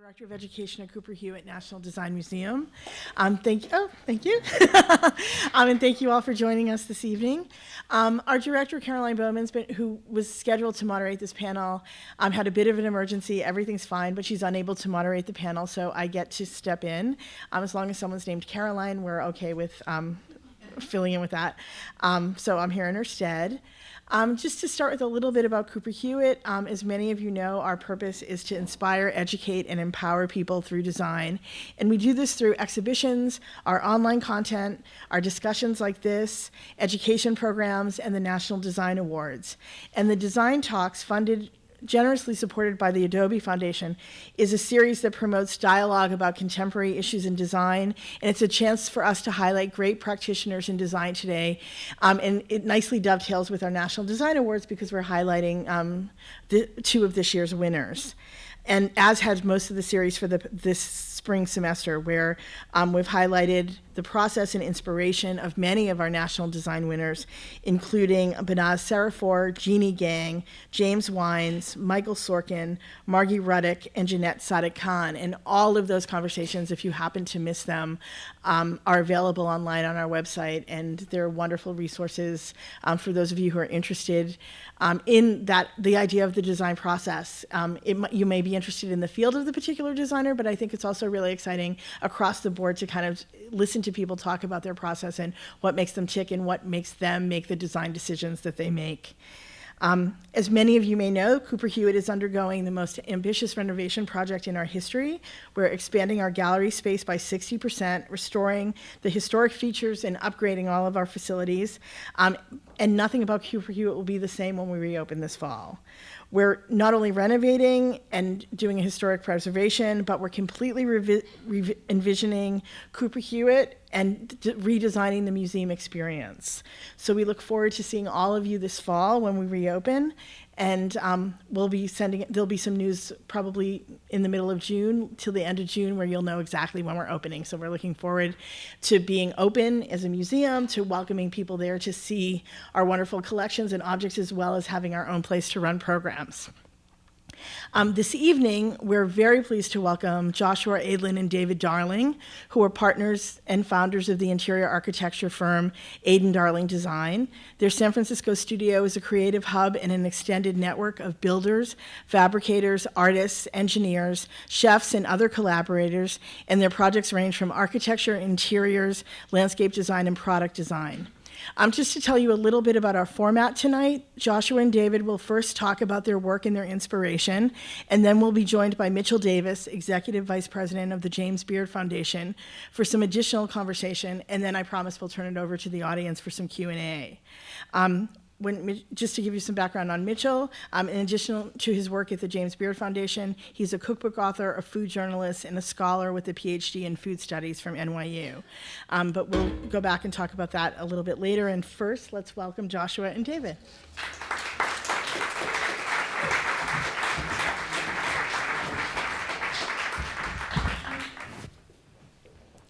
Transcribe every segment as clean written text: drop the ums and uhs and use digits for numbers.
Director of Education at Cooper-Hewitt National Design Museum. Thank you. And thank you all for joining us this evening. Our director, Caroline Baumann, who was scheduled to moderate this panel, had a bit of an emergency. Everything's fine, but she's unable to moderate the panel, so I get to step in. As long as someone's named Caroline, we're okay with filling in with that. So I'm here in her stead. Just to start with a little bit about Cooper-Hewitt, as many of you know, our purpose is to inspire, educate, and empower people through design. And we do this through exhibitions, our online content, our discussions like this, education programs, and the National Design Awards. And the Design Talks, generously supported by the Adobe Foundation, is a series that promotes dialogue about contemporary issues in design, and it's a chance for us to highlight great practitioners in design today, and it nicely dovetails with our National Design Awards because we're highlighting two of this year's winners. And as has most of the series for this spring semester, where we've highlighted the process and inspiration of many of our national design winners, including Banaz Sarafor, Jeannie Gang, James Wines, Michael Sorkin, Margie Ruddick, and Jeanette Sadiq Khan. And all of those conversations, if you happen to miss them, are available online on our website, and they're wonderful resources for those of you who are interested in the idea of the design process. You may be interested in the field of the particular designer, but I think it's also really exciting across the board to kind of listen to people talk about their process and what makes them tick and what makes them make the design decisions that they make. As many of you may know, Cooper-Hewitt is undergoing the most ambitious renovation project in our history. We're expanding our gallery space by 60%, restoring the historic features and upgrading all of our facilities. And nothing about Cooper-Hewitt will be the same when we reopen this fall. We're not only renovating and doing a historic preservation, but we're completely envisioning Cooper-Hewitt and redesigning the museum experience. So we look forward to seeing all of you this fall when we reopen, and there'll be some news probably in the middle of June till the end of June where you'll know exactly when we're opening. So we're looking forward to being open as a museum, to welcoming people there to see our wonderful collections and objects, as well as having our own place to run programs. This evening, we're very pleased to welcome Joshua, Aidlin, and David Darling, who are partners and founders of the interior architecture firm Aidlin Darling Design. Their San Francisco studio is a creative hub and an extended network of builders, fabricators, artists, engineers, chefs, and other collaborators, and their projects range from architecture, interiors, landscape design, and product design. Just to tell you a little bit about our format tonight, Joshua and David will first talk about their work and their inspiration, and then we'll be joined by Mitchell Davis, Executive Vice President of the James Beard Foundation, for some additional conversation, and then I promise we'll turn it over to the audience for some Q&A. Just to give you some background on Mitchell, in addition to his work at the James Beard Foundation, he's a cookbook author, a food journalist, and a scholar with a PhD in food studies from NYU. But we'll go back and talk about that a little bit later. And first, let's welcome Joshua and David.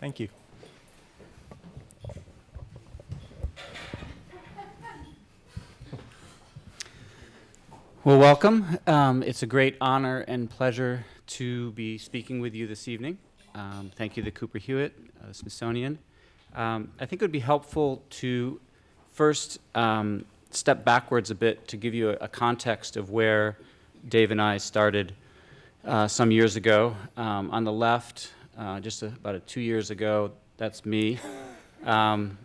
Thank you. Well, welcome. It's a great honor and pleasure to be speaking with you this evening. Thank you to Cooper-Hewitt, Smithsonian. I think it would be helpful to first step backwards a bit to give you a context of where Dave and I started some years ago. On the left, just about 2 years ago, that's me. On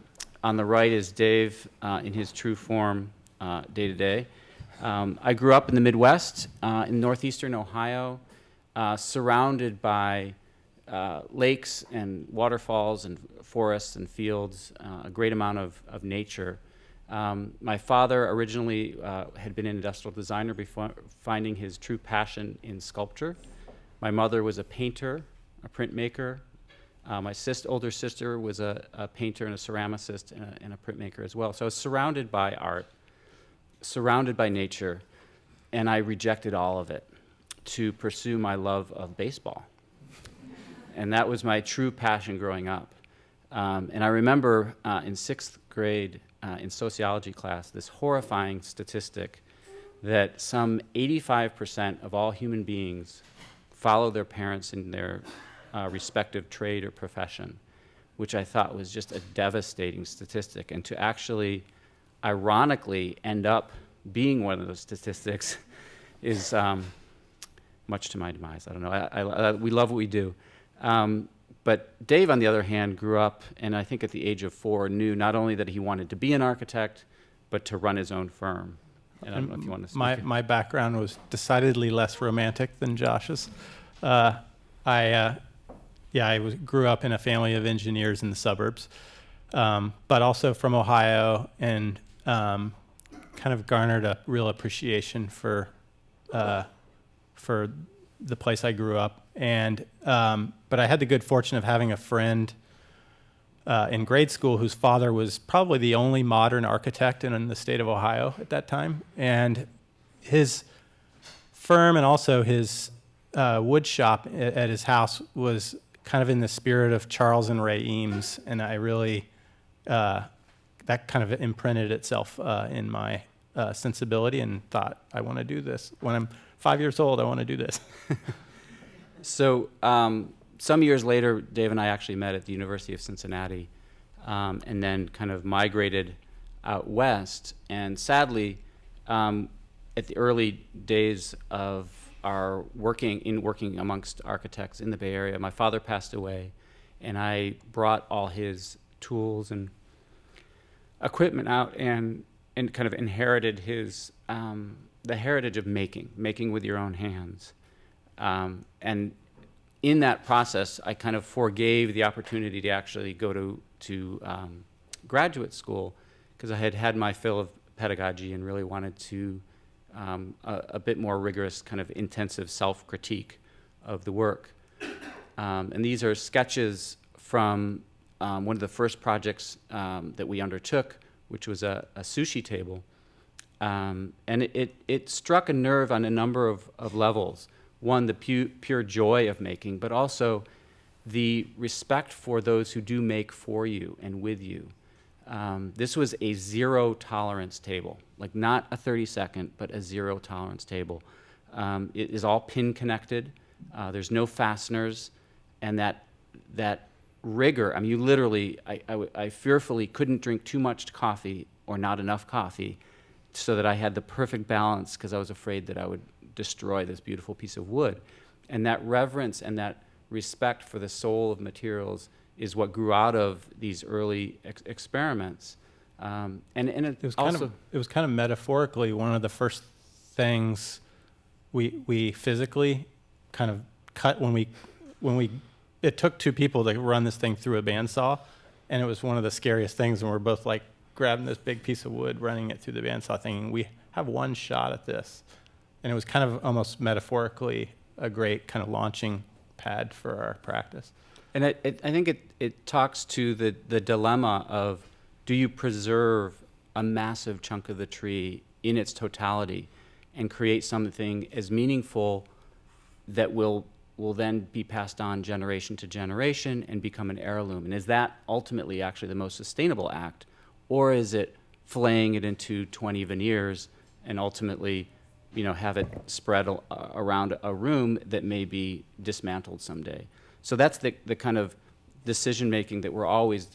the right is Dave in his true form, day to day. I grew up in the Midwest, in northeastern Ohio, surrounded by lakes and waterfalls and forests and fields, a great amount of nature. My father originally had been an industrial designer before finding his true passion in sculpture. My mother was a painter, a printmaker. My older sister was a painter and a ceramicist and a printmaker as well. So I was surrounded by art, surrounded by nature, and I rejected all of it to pursue my love of baseball. And that was my true passion growing up. And I remember in 6th grade in sociology class, this horrifying statistic that some 85% of all human beings follow their parents in their respective trade or profession, which I thought was just a devastating statistic. And to actually, ironically, end up being one of those statistics is much to my demise. I don't know. We love what we do. But Dave, on the other hand, grew up, and I think at the age of 4, knew not only that he wanted to be an architect, but to run his own firm. And I don't know if you want to speak. My background was decidedly less romantic than Josh's. Grew up in a family of engineers in the suburbs, but also from Ohio, and kind of garnered a real appreciation for the place I grew up. And but I had the good fortune of having a friend in grade school whose father was probably the only modern architect in the state of Ohio at that time. And his firm and also his wood shop at his house was kind of in the spirit of Charles and Ray Eames. And I really, that kind of imprinted itself in my sensibility, and thought, I want to do this. When I'm 5 years old, I want to do this. So some years later, Dave and I actually met at the University of Cincinnati, and then kind of migrated out west. And sadly, at the early days of our working amongst architects in the Bay Area, my father passed away, and I brought all his tools and equipment out and kind of inherited his the heritage of making with your own hands. And in that process, I kind of forgave the opportunity to actually go to graduate school, because I had had my fill of pedagogy and really wanted to a bit more rigorous, kind of intensive self-critique of the work. And these are sketches from one of the first projects that we undertook, which was a sushi table. And it struck a nerve on a number of levels. One, the pure joy of making, but also the respect for those who do make for you and with you. This was a zero tolerance table, like not a 30-second, but a zero tolerance table. It is all pin connected. There's no fasteners, and that rigor. I mean, you literally, I fearfully couldn't drink too much coffee or not enough coffee, so that I had the perfect balance, because I was afraid that I would destroy this beautiful piece of wood. And that reverence and that respect for the soul of materials is what grew out of these early experiments. And it was also kind of metaphorically one of the first things we physically kind of cut when we it took 2 people to run this thing through a bandsaw, and it was one of the scariest things. And we're both like grabbing this big piece of wood, running it through the bandsaw, thinking we have one shot at this. And it was kind of almost metaphorically a great kind of launching pad for our practice. And I think it talks to the dilemma of, do you preserve a massive chunk of the tree in its totality and create something as meaningful that will then be passed on generation to generation and become an heirloom? And is that ultimately actually the most sustainable act? Or is it filleting it into 20 veneers and ultimately, have it spread around a room that may be dismantled someday? So that's the kind of decision-making that we're always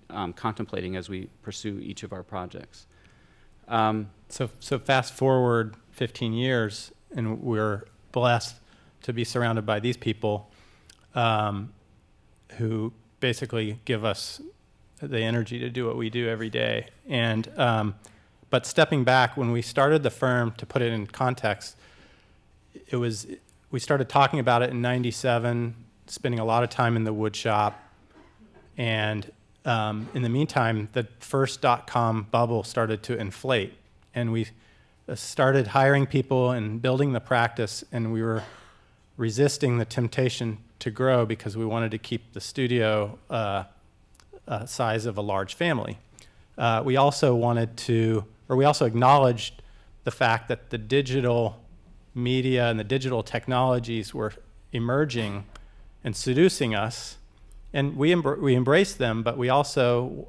contemplating as we pursue each of our projects. So fast forward 15 years, and we're blessed to be surrounded by these people who basically give us the energy to do what we do every day. And but stepping back, when we started the firm, to put it in context, we started talking about it in '97, spending a lot of time in the wood shop. And in the meantime, the first .com bubble started to inflate, and we started hiring people and building the practice, and we were resisting the temptation to grow because we wanted to keep the studio size of a large family. We also acknowledged the fact that the digital media and the digital technologies were emerging and seducing us, and we embraced them, but we also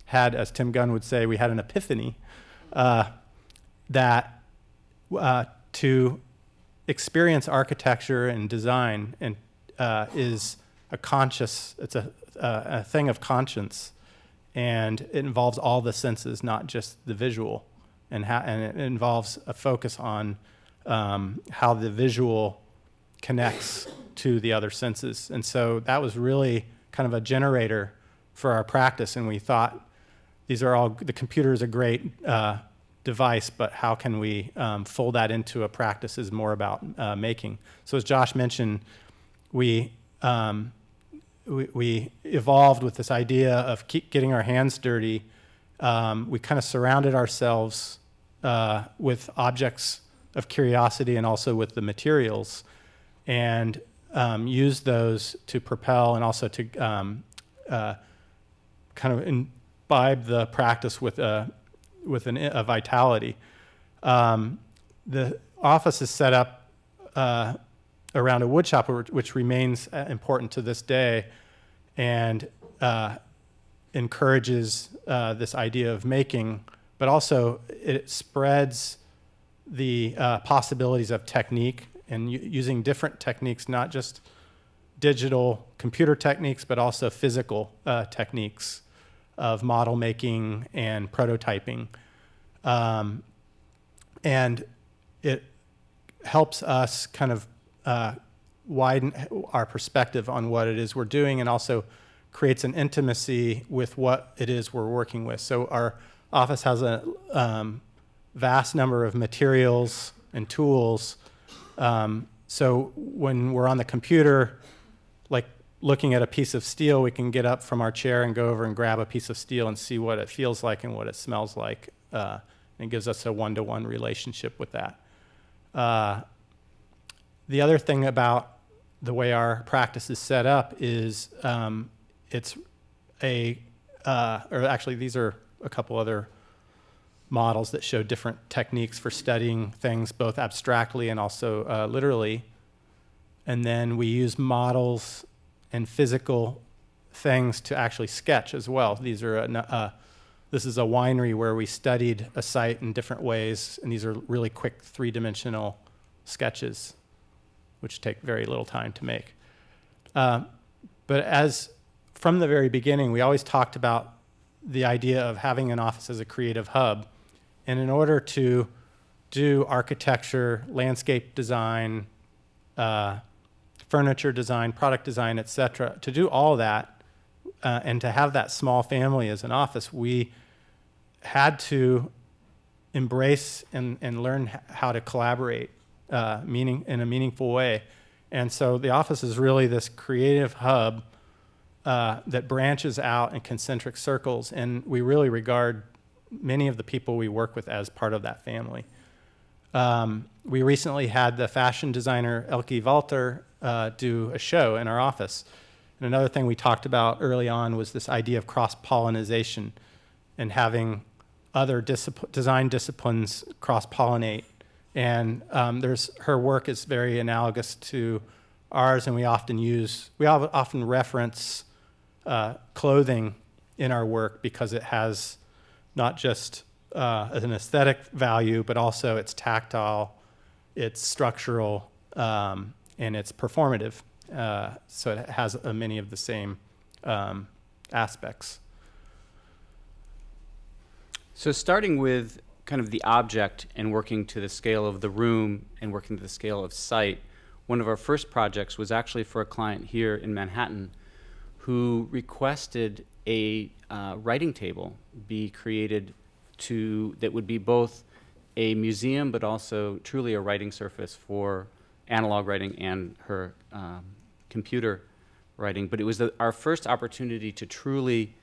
had, as Tim Gunn would say, we had an epiphany that to experience architecture and design and is it's a thing of conscience, and it involves all the senses, not just the visual, and it involves a focus on how the visual connects to the other senses. And so that was really kind of a generator for our practice, and we thought the computer is a great device, but how can we fold that into a practice is more about making. So as Josh mentioned, we evolved with this idea of getting our hands dirty. We kind of surrounded ourselves with objects of curiosity and also with the materials, and used those to propel and also to kind of imbibe the practice with a vitality. The office is set up around a woodshop, which remains important to this day, and encourages this idea of making, but also it spreads the possibilities of technique and using different techniques, not just digital computer techniques, but also physical techniques of model making and prototyping. And it helps us kind of widen our perspective on what it is we're doing, and also creates an intimacy with what it is we're working with. So our office has a vast number of materials and tools. So when we're on the computer, like looking at a piece of steel, we can get up from our chair and go over and grab a piece of steel and see what it feels like and what it smells like. And it gives us a one-to-one relationship with that. The other thing about the way our practice is set up is it's or actually these are a couple other models that show different techniques for studying things, both abstractly and also literally. And then we use models and physical things to actually sketch as well. These are this is a winery where we studied a site in different ways, and these are really quick three-dimensional sketches, which take very little time to make. But as from the very beginning, we always talked about the idea of having an office as a creative hub. And in order to do architecture, landscape design, furniture design, product design, et cetera, to do all that and to have that small family as an office, we had to embrace and learn how to collaborate in a meaningful way. And so the office is really this creative hub that branches out in concentric circles, and we really regard many of the people we work with as part of that family. We recently had the fashion designer Elke Walter do a show in our office. And another thing we talked about early on was this idea of cross-pollination and having other design disciplines cross-pollinate. And her work is very analogous to ours, and we often reference clothing in our work because it has not just an aesthetic value, but also it's tactile, it's structural, and it's performative. So it has many of the same aspects. So starting with kind of the object and working to the scale of the room and working to the scale of site, one of our first projects was actually for a client here in Manhattan who requested a writing table be created that would be both a museum but also truly a writing surface for analog writing and her computer writing. But it was our first opportunity to truly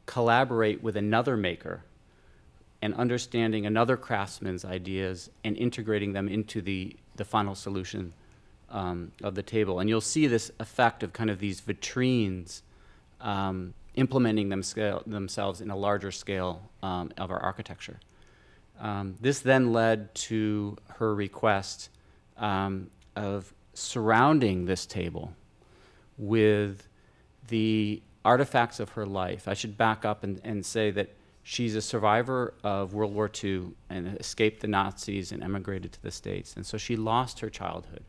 collaborate with another maker and understanding another craftsman's ideas and integrating them into the final solution of the table. And you'll see this effect of kind of these vitrines implementing themselves in a larger scale of our architecture. This then led to her request of surrounding this table with the artifacts of her life. I should back up and say that She's a survivor of World War II and escaped the Nazis and emigrated to the States. And so she lost her childhood.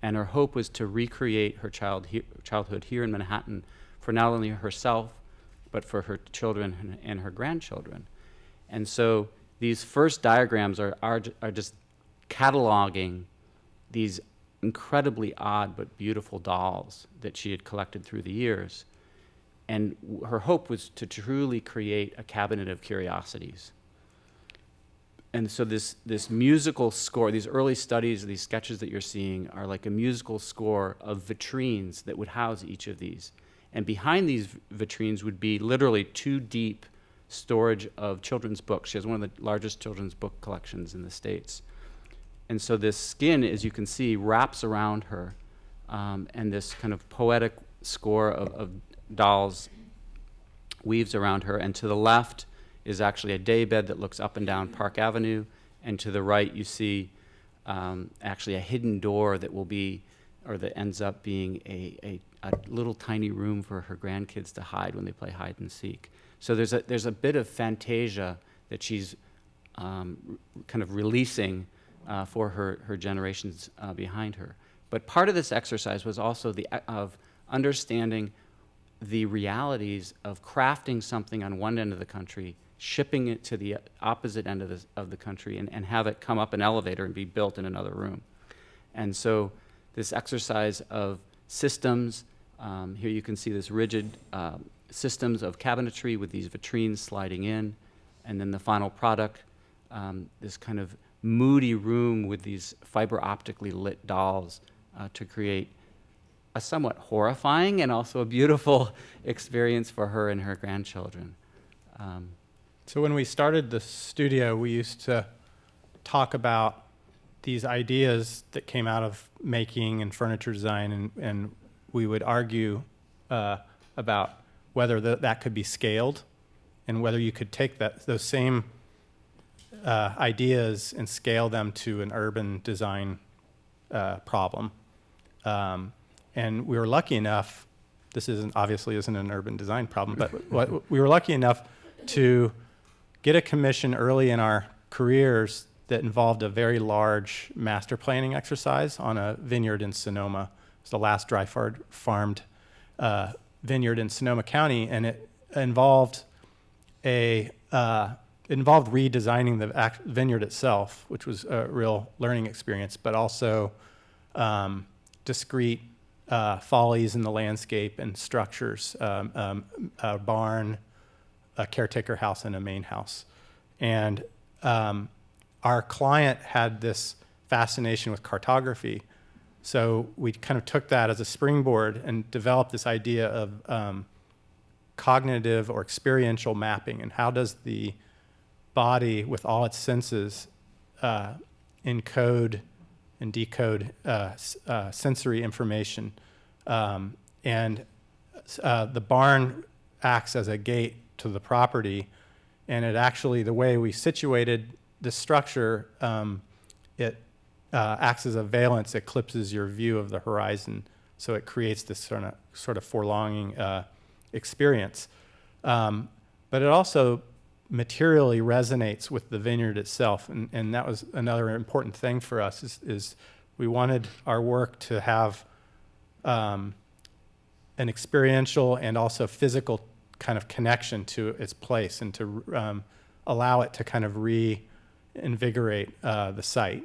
And her hope was to recreate her childhood here in Manhattan for not only herself, but for her children and her grandchildren. And so these first diagrams are just cataloging these incredibly odd but beautiful dolls that she had collected through the years. And her hope was to truly create a cabinet of curiosities. And so this musical score, these early studies, these sketches that you're seeing are like a musical score of vitrines that would house each of these. And behind these vitrines would be literally 2 deep storage of children's books. She has one of the largest children's book collections in the States. And so this skin, as you can see, wraps around her, and this kind of poetic score of dolls weaves around her. And to the left is actually a daybed that looks up and down Park Avenue. And to the right, you see actually a hidden door that will be, or that ends up being a little tiny room for her grandkids to hide when they play hide and seek. So there's a bit of fantasia that she's kind of releasing for her generations behind her. But part of this exercise was also of understanding the realities of crafting something on one end of the country, shipping it to the opposite end of the country, and have it come up an elevator and be built in another room. And so this exercise of systems, here you can see this rigid systems of cabinetry with these vitrines sliding in, and then the final product, this kind of moody room with these fiber optically lit dolls to create a somewhat horrifying and also a beautiful experience for her and her grandchildren. So when we started the studio, we used to talk about these ideas that came out of making and furniture design, and we would argue about whether that could be scaled and whether you could take those same ideas and scale them to an urban design problem. And we were lucky enough, this obviously isn't an urban design problem, but we were lucky enough to get a commission early in our careers that involved a very large master planning exercise on a vineyard in Sonoma. It's the last dry farmed vineyard in Sonoma County, and it involved redesigning the vineyard itself, which was a real learning experience, but also discrete follies in the landscape and structures, a barn, a caretaker house, and a main house. And our client had this fascination with cartography, so we kind of took that as a springboard and developed this idea of cognitive or experiential mapping, and how does the body with all its senses encode and decode sensory information. And the barn acts as a gate to the property, and it actually, the way we situated the structure, it acts as a valance, eclipses your view of the horizon, so it creates this sort of forlonging experience. But it also materially resonates with the vineyard itself, and that was another important thing for us, is we wanted our work to have an experiential and also physical kind of connection to its place, and to allow it to kind of reinvigorate the site.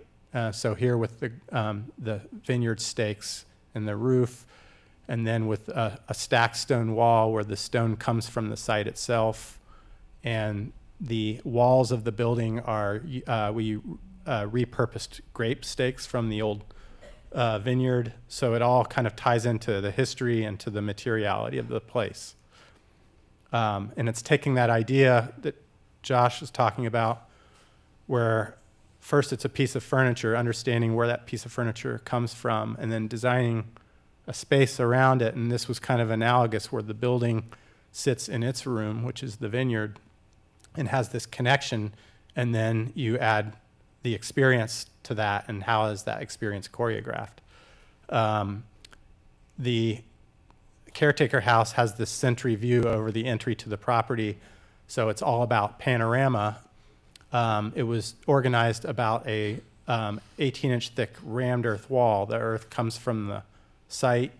So here with the vineyard stakes and the roof, and then with a stacked stone wall where the stone comes from the site itself, and the walls of the building are, we repurposed grape stakes from the old vineyard, so it all kind of ties into the history and to the materiality of the place. And it's taking that idea that Josh was talking about, where first it's a piece of furniture, understanding where that piece of furniture comes from, and then designing a space around it. And this was kind of analogous, where the building sits in its room, which is the vineyard, and has this connection, and then you add the experience to that, and how is that experience choreographed. The caretaker house has this sentry view over the entry to the property, So it's all about panorama. It was organized about a 18-inch thick rammed earth wall. The earth comes from the site,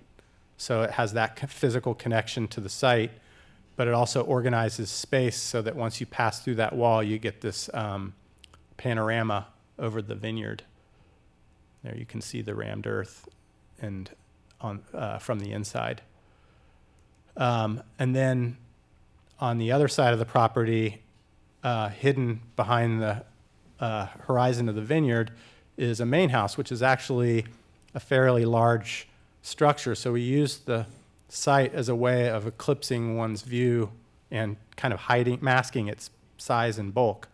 so it has that physical connection to the site, but it also organizes space so that once you pass through that wall, you get this panorama over the vineyard. There you can see the rammed earth and from the inside. And then on the other side of the property, hidden behind the horizon of the vineyard, is a main house, which is actually a fairly large structure. So we used the site as a way of eclipsing one's view and kind of masking its size and bulk,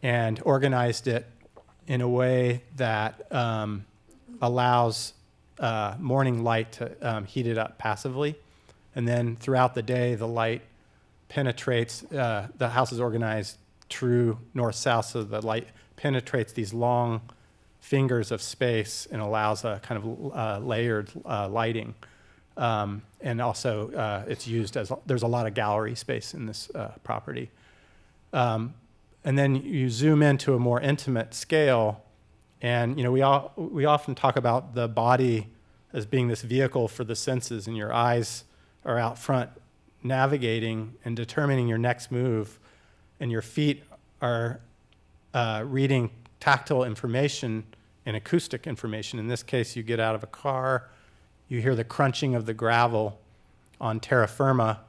and organized it in a way that allows morning light to heat it up passively. And then throughout the day, the light penetrates, the house is organized true north-south, so the light penetrates these long fingers of space and allows a kind of layered lighting. And also it's used as, there's a lot of gallery space in this property. And then you zoom into a more intimate scale, and we often talk about the body as being this vehicle for the senses, and your eyes are out front navigating and determining your next move, and your feet are reading tactile information and acoustic information. In this case, you get out of a car, you hear the crunching of the gravel on terra firma,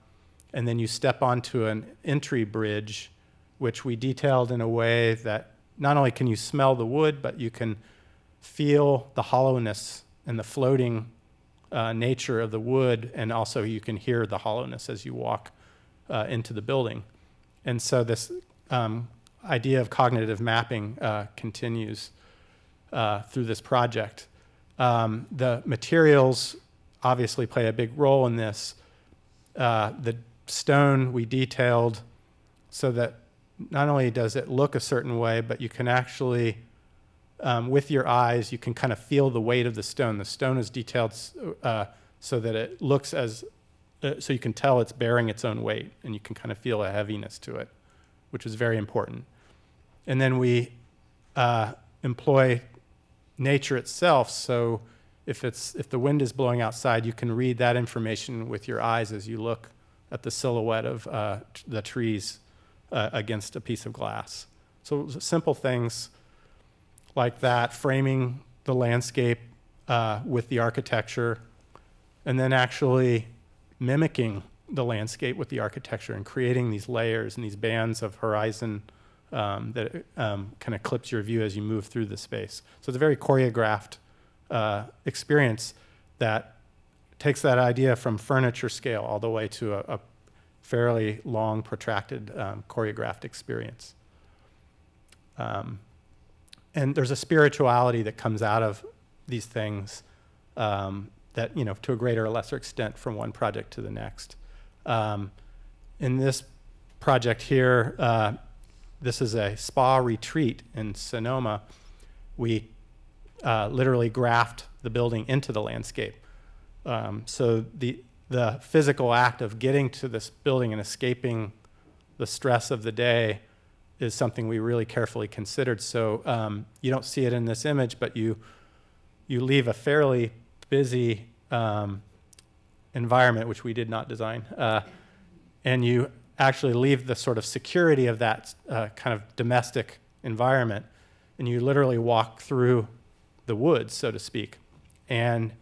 and then you step onto an entry bridge, which we detailed in a way that not only can you smell the wood, but you can feel the hollowness and the floating nature of the wood, and also you can hear the hollowness as you walk into the building. And so this idea of cognitive mapping continues through this project. The materials obviously play a big role in this. The stone we detailed so that not only does it look a certain way, but you can actually, with your eyes, you can kind of feel the weight of the stone. The stone is detailed so that it looks as, so you can tell it's bearing its own weight, and you can kind of feel a heaviness to it, which is very important. And then we employ nature itself. So if the wind is blowing outside, you can read that information with your eyes as you look at the silhouette of the trees against a piece of glass. So simple things like that, framing the landscape with the architecture, and then actually mimicking the landscape with the architecture and creating these layers and these bands of horizon that can eclipse your view as you move through the space. So it's a very choreographed experience that takes that idea from furniture scale all the way to a fairly long, protracted, choreographed experience. And there's a spirituality that comes out of these things that, to a greater or lesser extent from one project to the next. In this project here, this is a spa retreat in Sonoma. We literally graft the building into the landscape. So the physical act of getting to this building and escaping the stress of the day is something we really carefully considered. So you don't see it in this image, but you leave a fairly busy environment, which we did not design, and you actually leave the sort of security of that kind of domestic environment, and you literally walk through the woods, so to speak. And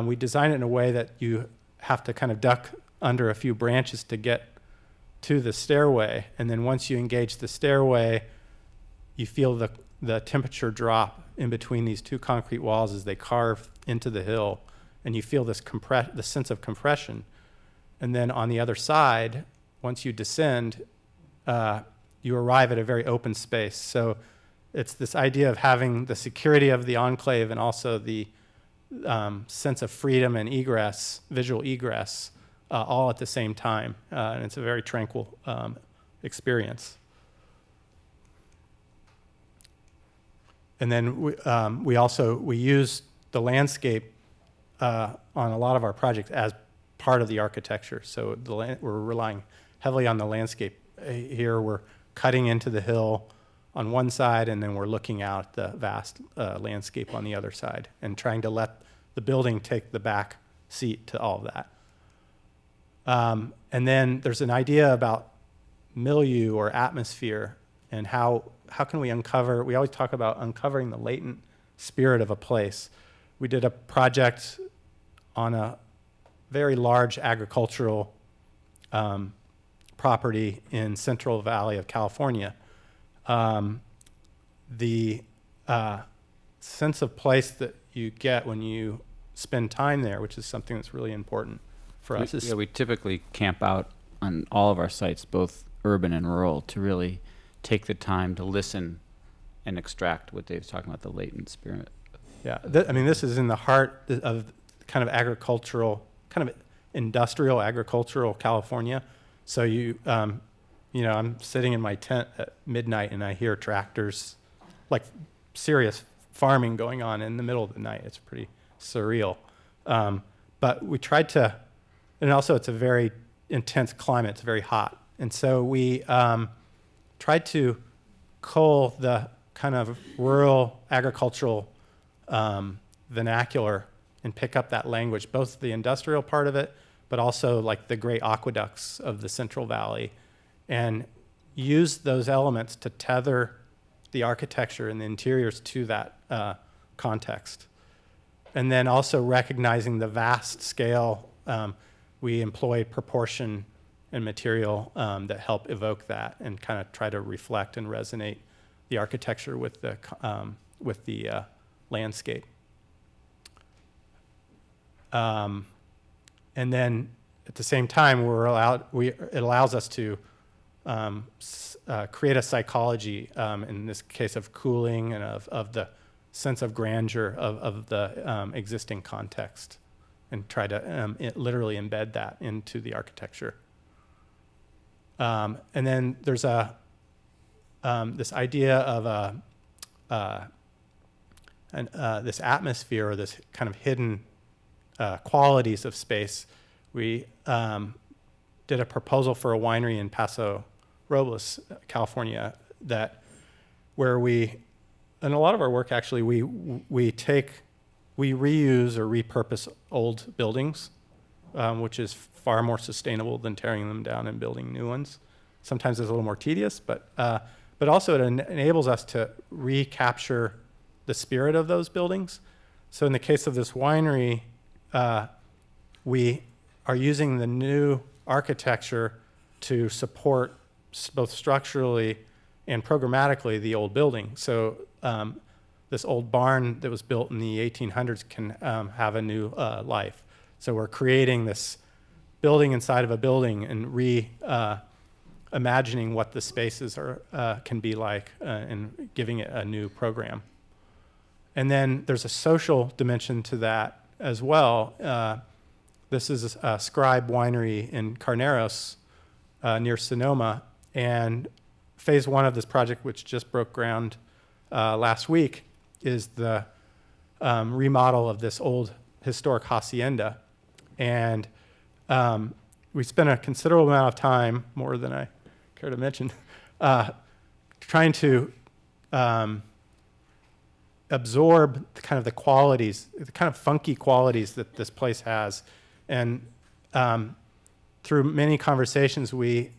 we design it in a way that you have to kind of duck under a few branches to get to the stairway. And then once you engage the stairway, you feel the temperature drop in between these two concrete walls as they carve into the hill, and you feel this the sense of compression. And then on the other side, once you descend, you arrive at a very open space. So it's this idea of having the security of the enclave and also the sense of freedom and egress, visual egress, all at the same time. And it's a very tranquil experience. And then we use the landscape on a lot of our projects as part of the architecture. So we're relying heavily on the landscape. Here we're cutting into the hill on one side, and then we're looking out at the vast landscape on the other side and trying to let the building take the back seat to all of that. And then there's an idea about milieu or atmosphere and how can we uncover, we always talk about uncovering the latent spirit of a place. We did a project on a very large agricultural property in Central Valley of California. The sense of place that you get when you spend time there, which is something that's really important for us. Yeah, we typically camp out on all of our sites, both urban and rural, to really take the time to listen and extract what Dave's talking about, the latent spirit. Yeah, I mean, this is in the heart of kind of agricultural, kind of industrial agricultural California. So you know, I'm sitting in my tent at midnight and I hear tractors, like serious farming going on in the middle of the night. It's pretty surreal. But we tried to, and also it's a very intense climate. It's very hot. And so we tried to cull the kind of rural agricultural vernacular and pick up that language, both the industrial part of it, but also like the great aqueducts of the Central Valley, and use those elements to tether the architecture and the interiors to that context. And then also recognizing the vast scale, we employ proportion and material that help evoke that and kind of try to reflect and resonate the architecture with the landscape. And then at the same time, it allows us to create a psychology, in this case of cooling and of the sense of grandeur of the existing context, and try to literally embed that into the architecture. And then there's this idea of this atmosphere, or this kind of hidden qualities of space. We did a proposal for a winery in Paso Robles, California, where we, in a lot of our work actually, we reuse or repurpose old buildings, which is far more sustainable than tearing them down and building new ones. Sometimes it's a little more tedious, but also it enables us to recapture the spirit of those buildings. So in the case of this winery, we are using the new architecture to support both structurally and programmatically the old building. So this old barn that was built in the 1800s can have a new life. So we're creating this building inside of a building and imagining what the spaces can be like, and giving it a new program. And then there's a social dimension to that as well. This is a Scribe Winery in Carneros near Sonoma. And phase one of this project, which just broke ground last week, is the remodel of this old historic hacienda. And we spent a considerable amount of time, more than I care to mention, trying to absorb the qualities, the kind of funky qualities that this place has. And through many conversations, we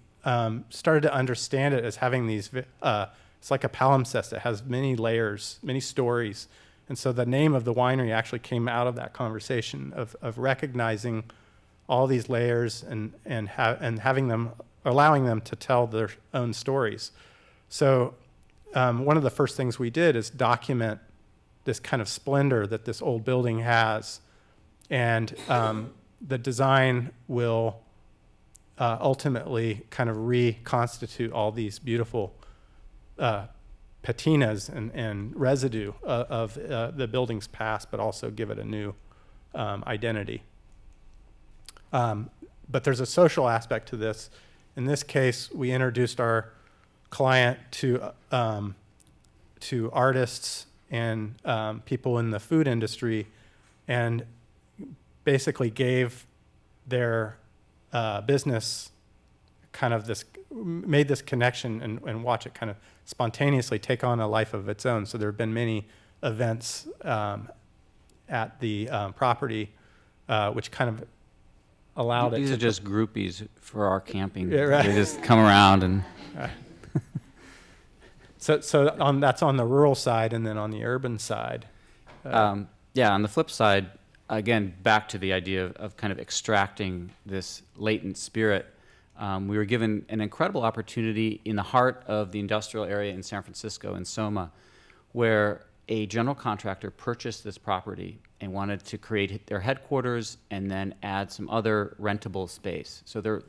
started to understand it as having these, it's like a palimpsest. It has many layers, many stories. And so the name of the winery actually came out of that conversation of recognizing all these layers and having them, allowing them to tell their own stories. So one of the first things we did is document this kind of splendor that this old building has. And the design will ultimately kind of reconstitute all these beautiful patinas and residue of the building's past, but also give it a new identity. But there's a social aspect to this. In this case, we introduced our client to artists and people in the food industry, and basically gave their business kind of made this connection and watch it kind of spontaneously take on a life of its own. So there have been many events at the property which kind of allowed it These to are just groupies for our camping. Yeah, right. They just come around and So that's on the rural side, and then on the urban side. yeah, on the flip side, again, back to the idea of kind of extracting this latent spirit, we were given an incredible opportunity in the heart of the industrial area in San Francisco, in Soma, where a general contractor purchased this property and wanted to create their headquarters and then add some other rentable space. So they're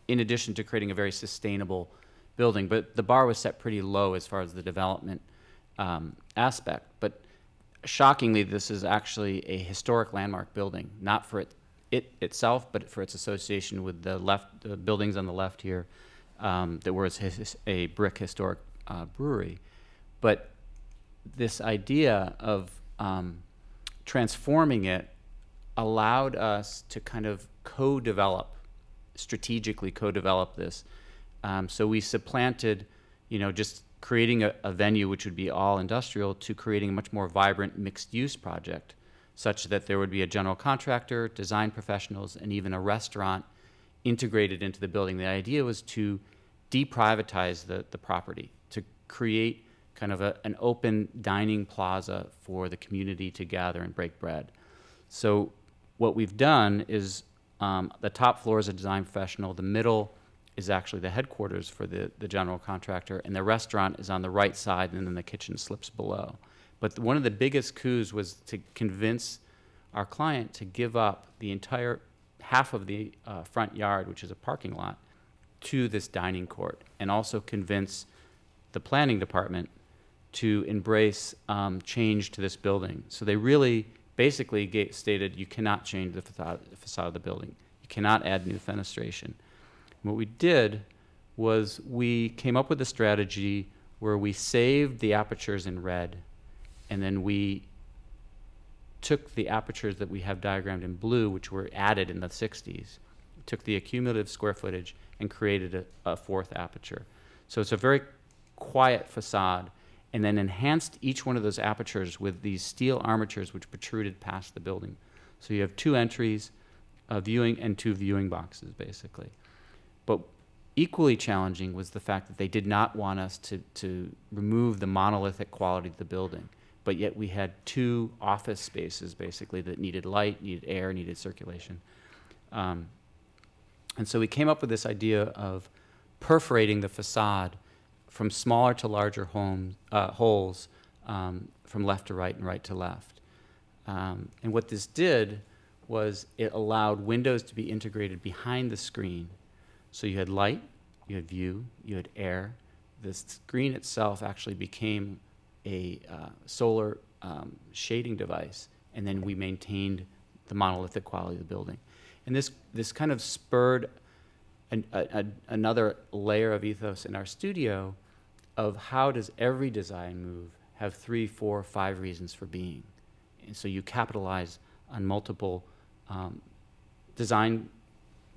in addition to creating a very sustainable building, but the bar was set pretty low as far as the development aspect. But shockingly, this is actually a historic landmark building, not for it itself, but for its association with the buildings on the left here that were a brick historic brewery. But this idea of transforming it allowed us to kind of strategically co-develop this. So we supplanted, just creating a venue which would be all industrial to creating a much more vibrant mixed-use project, such that there would be a general contractor, design professionals, and even a restaurant integrated into the building. The idea was to deprivatize the property, to create kind of an open dining plaza for the community to gather and break bread. So what we've done is the top floor is a design professional, the middle is actually the headquarters for the general contractor, and the restaurant is on the right side, and then the kitchen slips below. But one of the biggest coups was to convince our client to give up the entire half of the front yard, which is a parking lot, to this dining court, and also convince the planning department to embrace change to this building. So they really basically stated, you cannot change the facade of the building. You cannot add new fenestration. What we did was we came up with a strategy where we saved the apertures in red, and then we took the apertures that we have diagrammed in blue, which were added in the 60s, took the accumulative square footage and created a fourth aperture. So it's a very quiet facade, and then enhanced each one of those apertures with these steel armatures which protruded past the building. So you have two entries, a viewing and two viewing boxes, basically. But equally challenging was the fact that they did not want us to remove the monolithic quality of the building, but yet we had two office spaces, basically, that needed light, needed air, needed circulation. And so we came up with this idea of perforating the facade from smaller to larger holes from left to right and right to left. And what this did was it allowed windows to be integrated behind the screen. So you had light, you had view, you had air. The screen itself actually became a solar shading device, and then we maintained the monolithic quality of the building. And this kind of spurred another layer of ethos in our studio of how does every design move have 3, 4, 5 reasons for being. And so you capitalize on multiple design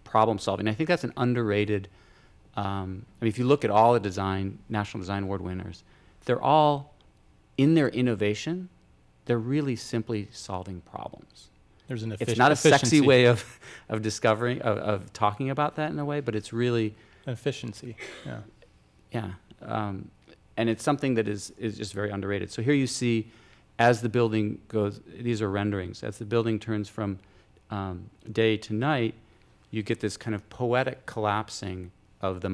problem solving. I think that's an underrated, if you look at all the National Design Award winners, they're all, in their innovation, they're really simply solving problems. There's an It's not a sexy efficiency. way of discovering, of talking about that in a way, but it's really, An efficiency, yeah. yeah. And it's something that is just very underrated. So here you see, as the building goes, these are renderings, as the building turns from day to night, you get this kind of poetic collapsing of the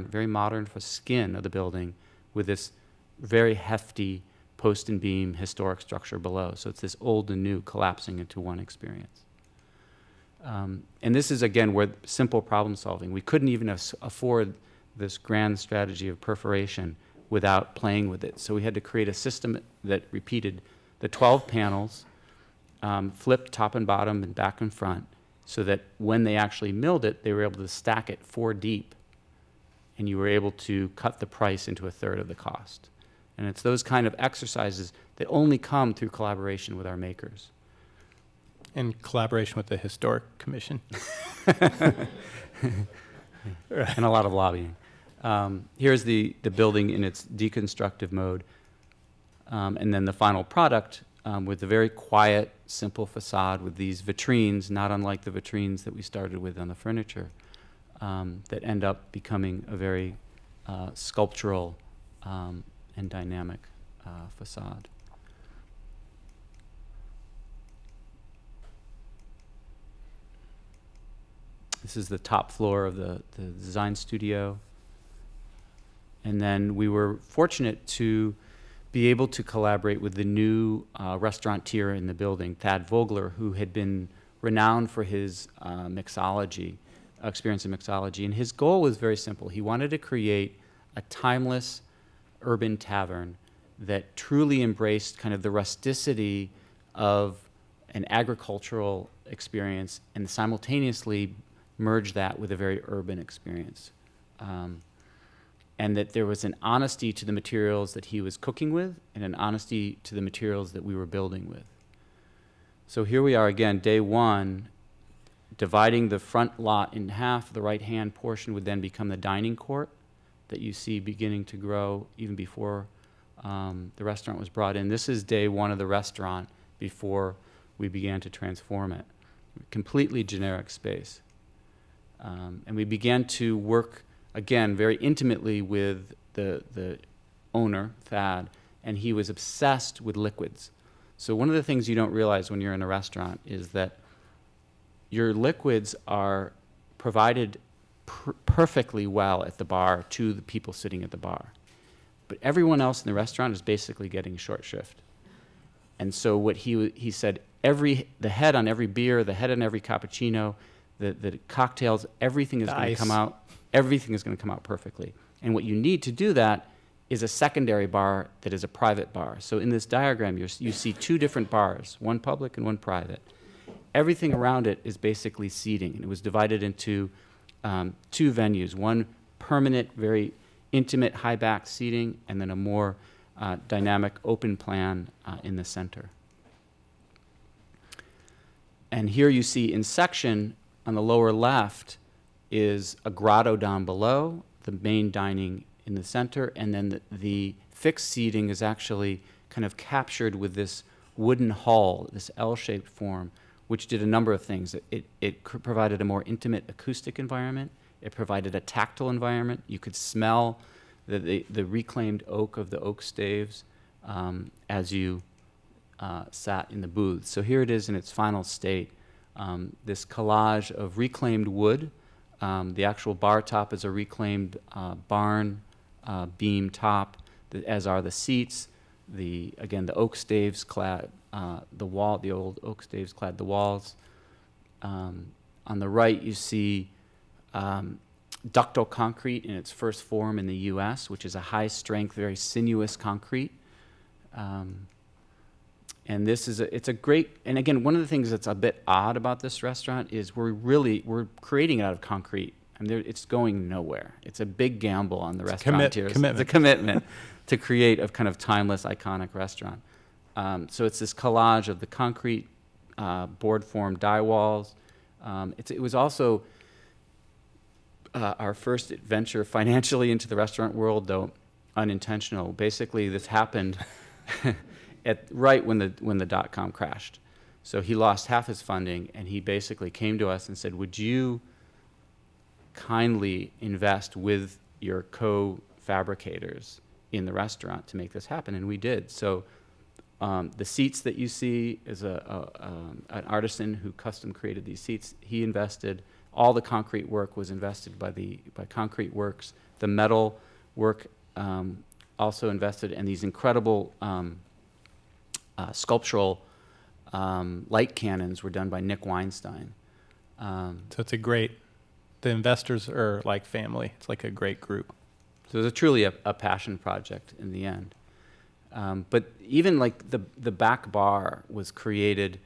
very modern skin of the building with this very hefty post and beam historic structure below. So it's this old and new collapsing into one experience. And this is, again, where simple problem solving. We couldn't even afford this grand strategy of perforation without playing with it. So we had to create a system that repeated the 12 panels, flipped top and bottom and back and front, so that when they actually milled it, they were able to stack it 4 deep, and you were able to cut the price into 1/3 of the cost. And it's those kind of exercises that only come through collaboration with our makers. In collaboration with the Historic Commission. and a lot of lobbying. Here's the building in its deconstructive mode. And then the final product with a very quiet, simple facade with these vitrines, not unlike the vitrines that we started with on the furniture, that end up becoming a very sculptural and dynamic facade. This is the top floor of the design studio. And then we were fortunate to be able to collaborate with the new restaurateur in the building, Thad Vogler, who had been renowned for his mixology, experience in mixology. And his goal was very simple. He wanted to create a timeless urban tavern that truly embraced kind of the rusticity of an agricultural experience and simultaneously merge that with a very urban experience. And that there was an honesty to the materials that he was cooking with and an honesty to the materials that we were building with. So here we are again, day one, dividing the front lot in half. The right-hand portion would then become the dining court that you see beginning to grow even before the restaurant was brought in. This is day one of the restaurant before we began to transform it. Completely generic space. And we began to work, again, very intimately with the owner, Thad, and he was obsessed with liquids. So one of the things you don't realize when you're in a restaurant is that your liquids are provided perfectly well at the bar to the people sitting at the bar. But everyone else in the restaurant is basically getting short shrift. And so what he said, the head on every beer, the head on every cappuccino, the cocktails, everything is going to come out. Everything is going to come out perfectly. And what you need to do that is a secondary bar that is a private bar. So in this diagram, you see two different bars, one public and one private. Everything around it is basically seating. And it was divided into two venues, one permanent, very intimate, high-backed seating, and then a more dynamic open plan in the center. And here you see in section on the lower left is a grotto down below, the main dining in the center, and then the fixed seating is actually kind of captured with this wooden hull, this L-shaped form, which did a number of things. It provided a more intimate acoustic environment. It provided a tactile environment. You could smell the reclaimed oak of the oak staves as you sat in the booth. So here it is in its final state, this collage of reclaimed wood. The actual bar top is a reclaimed barn beam top, as are the seats. The oak staves clad the old oak staves clad the walls. On the right, you see ductile concrete in its first form in the U.S., which is a high-strength, very sinuous concrete. And it's a great, and again, one of the things that's a bit odd about this restaurant is we're creating it out of concrete. I mean, it's going nowhere. It's a big gamble on the restaurateurs. It's a commitment to create a kind of timeless, iconic restaurant. So it's this collage of the concrete board-formed die walls. It was also our first adventure financially into the restaurant world, though unintentional. Basically, this happened right when the dot-com crashed. So he lost half his funding, and he basically came to us and said, would you kindly invest with your co-fabricators in the restaurant to make this happen? And we did. So the seats that you see is an artisan who custom created these seats. He invested. All the concrete work was invested by Concrete Works. The metal work also invested, and these incredible sculptural light cannons were done by Nick Weinstein. So the investors are like family. It's like a great group. So it was truly a passion project in the end. But even like the back bar was created.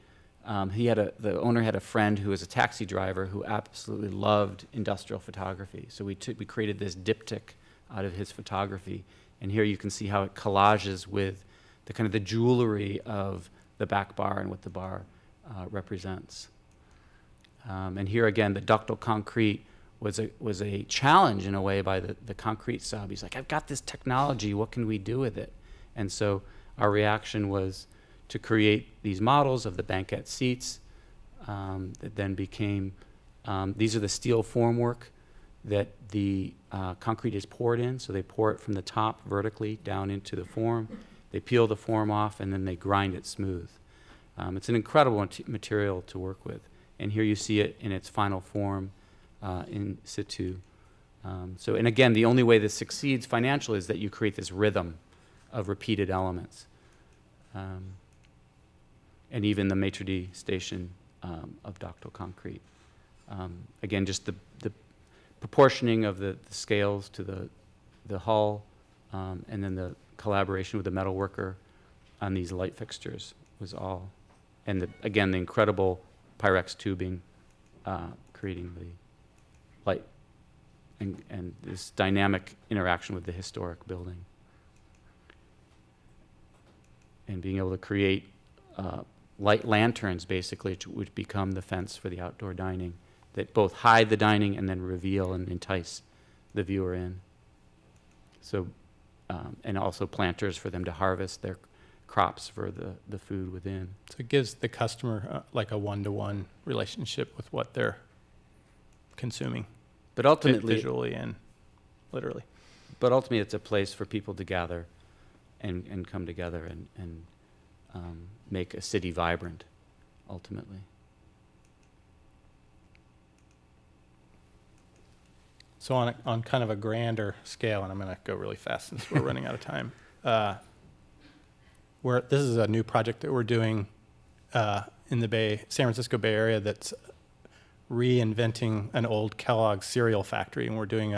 The owner had a friend who was a taxi driver who absolutely loved industrial photography. So we created this diptych out of his photography. And here you can see how it collages with the kind of the jewelry of the back bar and what the bar represents. And here again, the ductile concrete was a challenge in a way by the concrete sub. He's like, I've got this technology, what can we do with it? And so our reaction was to create these models of the banquette seats that then became, these are the steel formwork that the concrete is poured in. So they pour it from the top vertically down into the form. They peel the form off, and then they grind it smooth. It's an incredible material to work with. And here you see it in its final form in situ. So, and again, the only way this succeeds financially is that you create this rhythm of repeated elements. And even the maitre d' station of ductile concrete. Again, just the proportioning of the scales to the hull, and then the collaboration with the metal worker on these light fixtures was all. And again, the incredible Pyrex tubing creating the light and this dynamic interaction with the historic building. And being able to create light lanterns, basically, which become the fence for the outdoor dining, that both hide the dining and then reveal and entice the viewer in. So, and also planters for them to harvest their crops for the food within. So it gives the customer like a one-to-one relationship with what they're consuming, But ultimately, visually and literally. But ultimately, it's a place for people to gather and come together and make a city vibrant, ultimately. So on kind of a grander scale, and I'm going to go really fast since we're running out of time. This is a new project that we're doing in the San Francisco Bay Area that's reinventing an old Kellogg's cereal factory, and we're doing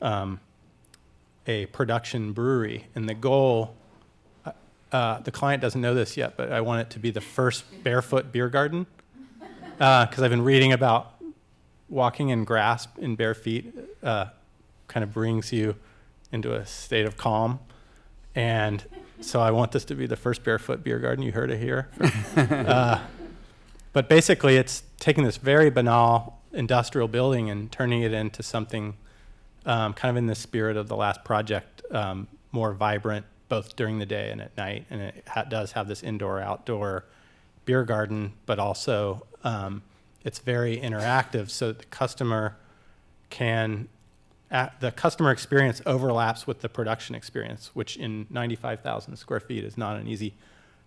a production brewery. And the goal, the client doesn't know this yet, but I want it to be the first barefoot beer garden, because I've been reading about walking in grass in bare feet kind of brings you into a state of calm. And so I want this to be the first barefoot beer garden. You heard it here. But basically, it's taking this very banal industrial building and turning it into something kind of in the spirit of the last project, more vibrant, both during the day and at night. And it does have this indoor-outdoor beer garden, but also it's very interactive, so that the customer the customer experience overlaps with the production experience, which in 95,000 square feet is not an easy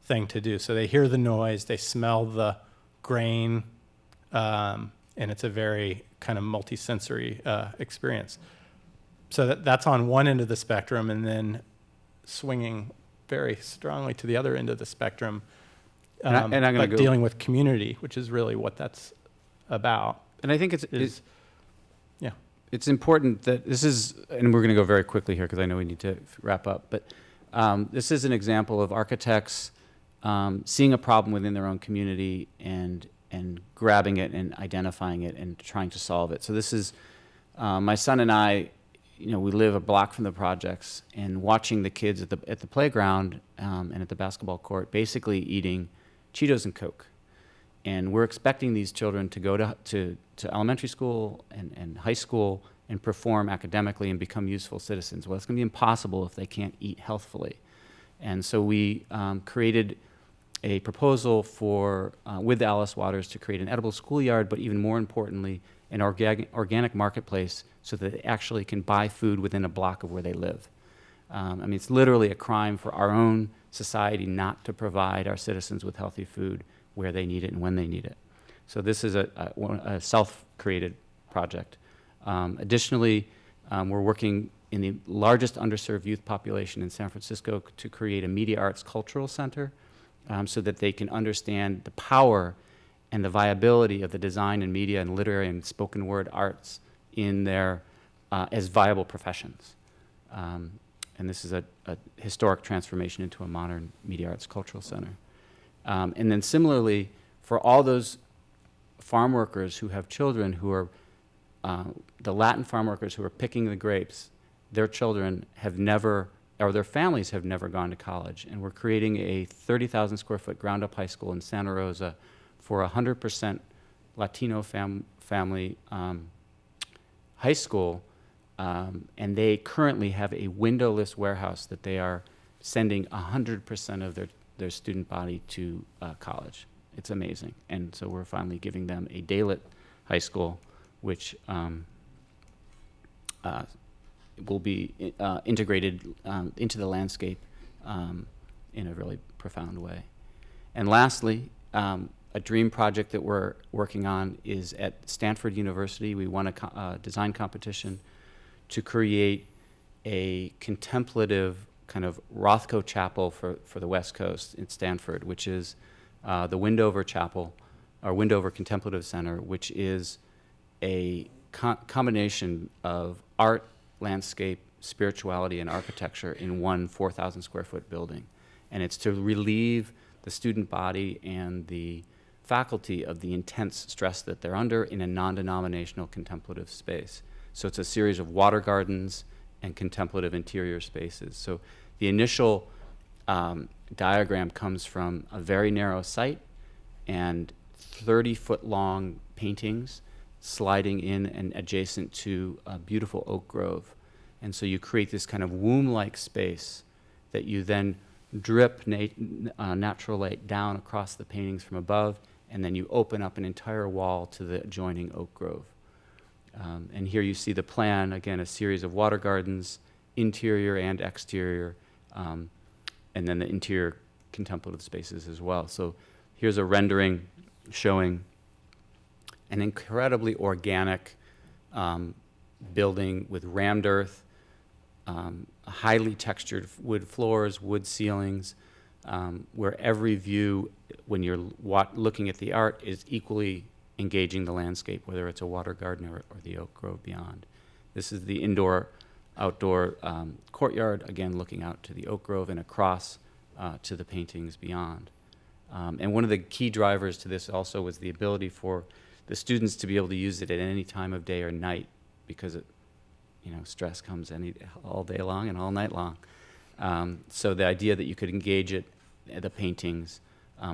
thing to do. So they hear the noise, they smell the grain, and it's a very kind of multi-sensory experience. So that's on one end of the spectrum, and then swinging very strongly to the other end of the spectrum, And I'm gonna but dealing with community, which is really what that's about. And I think it's important that this is, and we're going to go very quickly here because I know we need to wrap up, but this is an example of architects seeing a problem within their own community and grabbing it and identifying it and trying to solve it. So this is, my son and I, we live a block from the projects, and watching the kids at the playground and at the basketball court basically eating Cheetos and Coke. And we're expecting these children to go to elementary school and high school and perform academically and become useful citizens. Well, it's going to be impossible if they can't eat healthfully. And so we created a proposal with Alice Waters to create an edible schoolyard, but even more importantly, an organic marketplace so that they actually can buy food within a block of where they live. It's literally a crime for our own society not to provide our citizens with healthy food where they need it and when they need it. So this is a self-created project. Additionally, we're working in the largest underserved youth population in San Francisco to create a media arts cultural center so that they can understand the power and the viability of the design and media and literary and spoken word arts in their as viable professions. And this is a historic transformation into a modern media arts cultural center. And then similarly, for all those farm workers who have children who are, the Latin farm workers who are picking the grapes, their children have never, or their families have never gone to college. And we're creating a 30,000 square foot ground up high school in Santa Rosa for 100% Latino family high school, and they currently have a windowless warehouse that they are sending 100% of their student body to college. It's amazing. And so we're finally giving them a daylit high school, which will be integrated into the landscape in a really profound way. And lastly, a dream project that we're working on is at Stanford University. We won a design competition to create a contemplative kind of Rothko chapel for the West Coast at Stanford, which is the Windover Chapel, or Windover Contemplative Center, which is a combination of art, landscape, spirituality, and architecture in one 4,000 square foot building. And it's to relieve the student body and the faculty of the intense stress that they're under in a non-denominational contemplative space. So it's a series of water gardens and contemplative interior spaces. So the initial diagram comes from a very narrow site and 30-foot long paintings sliding in and adjacent to a beautiful oak grove. And so you create this kind of womb-like space that you then drip natural light down across the paintings from above, and then you open up an entire wall to the adjoining oak grove. And here you see the plan, again, a series of water gardens, interior and exterior, and then the interior contemplative spaces as well. So here's a rendering showing an incredibly organic building with rammed earth, highly textured wood floors, wood ceilings, where every view, when you're looking at the art, is equally engaging the landscape, whether it's a water garden or the oak grove beyond. This is the indoor-outdoor courtyard, again looking out to the oak grove and across to the paintings beyond. And one of the key drivers to this also was the ability for the students to be able to use it at any time of day or night, because stress comes all day long and all night long. So the idea that you could engage the paintings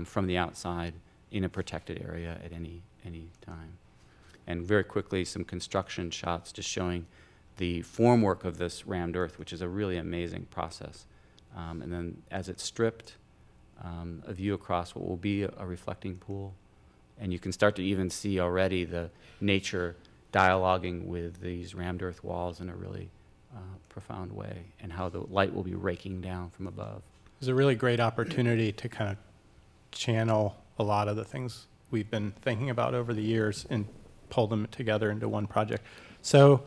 from the outside in a protected area at any time. And very quickly, some construction shots just showing the formwork of this rammed earth, which is a really amazing process. And then as it's stripped, a view across what will be a reflecting pool. And you can start to even see already the nature dialoguing with these rammed earth walls in a really profound way, and how the light will be raking down from above. It was a really great opportunity to kind of channel a lot of the things we've been thinking about over the years and pull them together into one project. So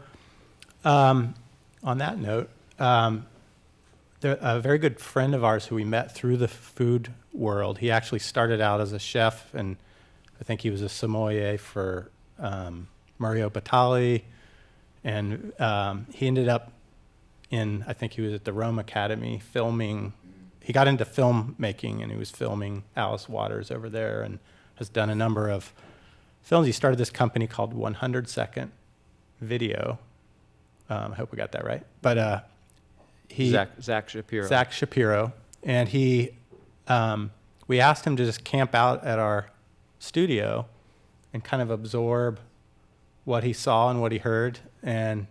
on that note, a very good friend of ours who we met through the food world, he actually started out as a chef, and I think he was a sommelier for Mario Batali, and he ended up I think he was at the Rome Academy filming. He got into filmmaking, and he was filming Alice Waters over there, and has done a number of films. He started this company called 100 Second Video. I hope we got that right. But Zach Shapiro. Zach Shapiro, and we asked him to just camp out at our studio and kind of absorb what he saw and what he heard, and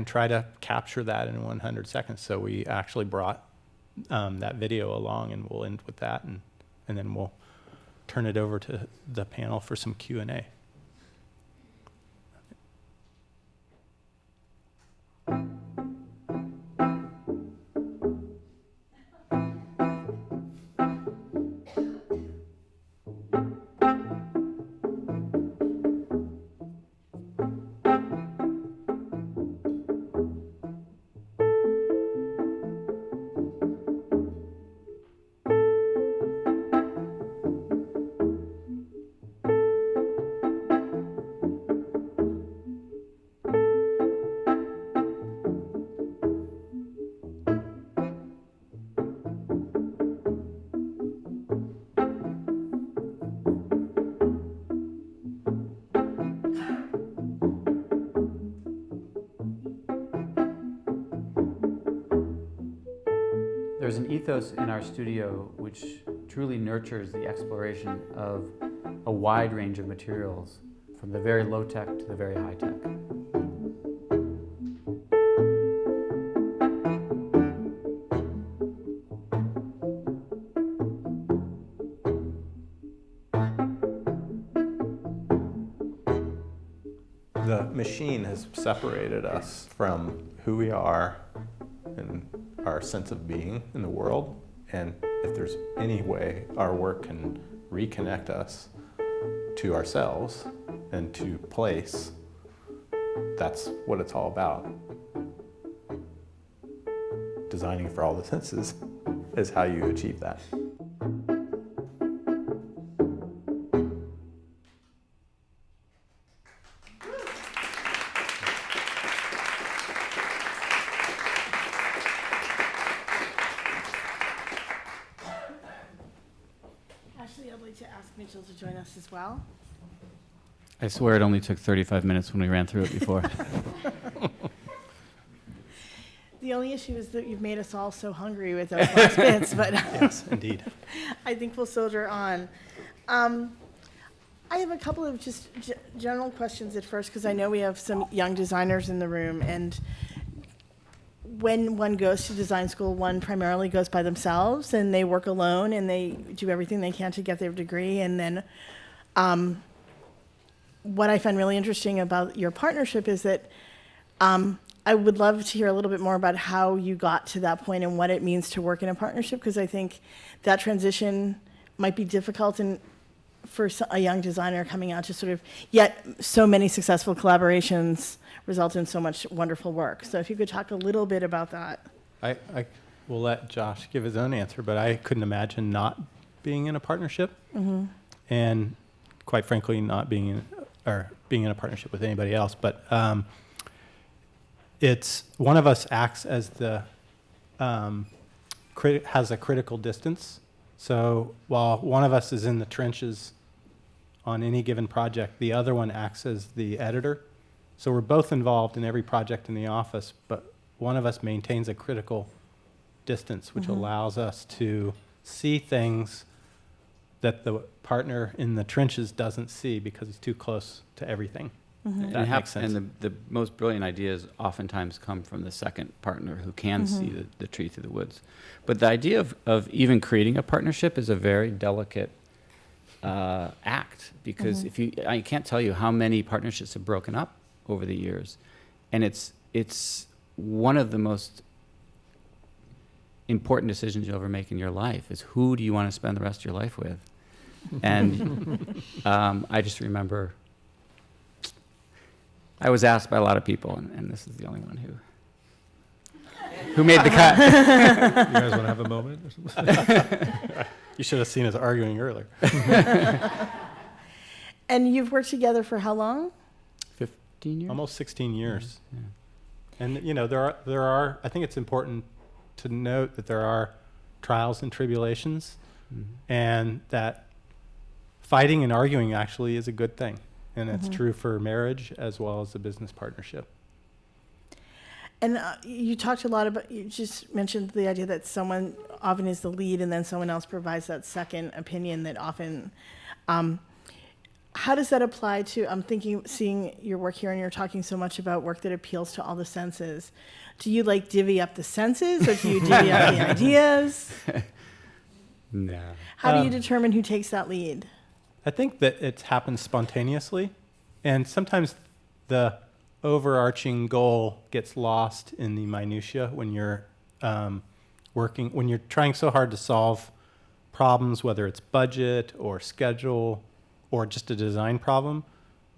try to capture that in 100 seconds. So we actually brought that video along, and we'll end with that, and then we'll turn it over to the panel for some Q&A. There's an ethos in our studio which truly nurtures the exploration of a wide range of materials, from the very low-tech to the very high-tech. machine has separated us from who we are and our sense of being in the world. And if there's any way our work can reconnect us to ourselves and to place, that's what it's all about. Designing for all the senses is how you achieve that. Actually, I'd like to ask Mitchell to join us as well. I swear it only took 35 minutes when we ran through it before. The only issue is that you've made us all so hungry with those last bits, but Yes, indeed. I think we'll soldier on. I have a couple of just general questions at first, because I know we have some young designers in the room, and when one goes to design school, one primarily goes by themselves, and they work alone, and they do everything they can to get their degree, and then what I find really interesting about your partnership is that I would love to hear a little bit more about how you got to that point and what it means to work in a partnership, because I think that transition might be difficult for a young designer coming out to sort of, yet so many successful collaborations result in so much wonderful work. So if you could talk a little bit about that. I will let Josh give his own answer, but I couldn't imagine not being in a partnership, and quite frankly, not being in a partnership with anybody else. But it's one of us acts as the has a critical distance. So while one of us is in the trenches on any given project, the other one acts as the editor. So we're both involved in every project in the office, but one of us maintains a critical distance, which allows us to see things that the partner in the trenches doesn't see because he's too close to everything. That makes sense. And the most brilliant ideas oftentimes come from the second partner who can see the tree through the woods. But the idea of even creating a partnership is a very delicate act, because I can't tell you how many partnerships have broken up over the years, and it's one of the most important decisions you'll ever make in your life is who do you want to spend the rest of your life with. And I just remember I was asked by a lot of people, and this is the only one who made the cut. You guys want to have a moment or something? You should have seen us arguing earlier. And you've worked together for how long? 15 years? Almost 16 years. Yeah. And there are. I think it's important to note that there are trials and tribulations, and that fighting and arguing actually is a good thing, and it's true for marriage as well as a business partnership. And you talked a lot about, you just mentioned the idea that someone often is the lead and then someone else provides that second opinion that often, how does that apply to, I'm thinking, seeing your work here and you're talking so much about work that appeals to all the senses. Do you like divvy up the senses, or do you divvy up the ideas? No. How do you determine who takes that lead? I think that it happens spontaneously, and sometimes the overarching goal gets lost in the minutia when you're when you're trying so hard to solve problems, whether it's budget or schedule or just a design problem.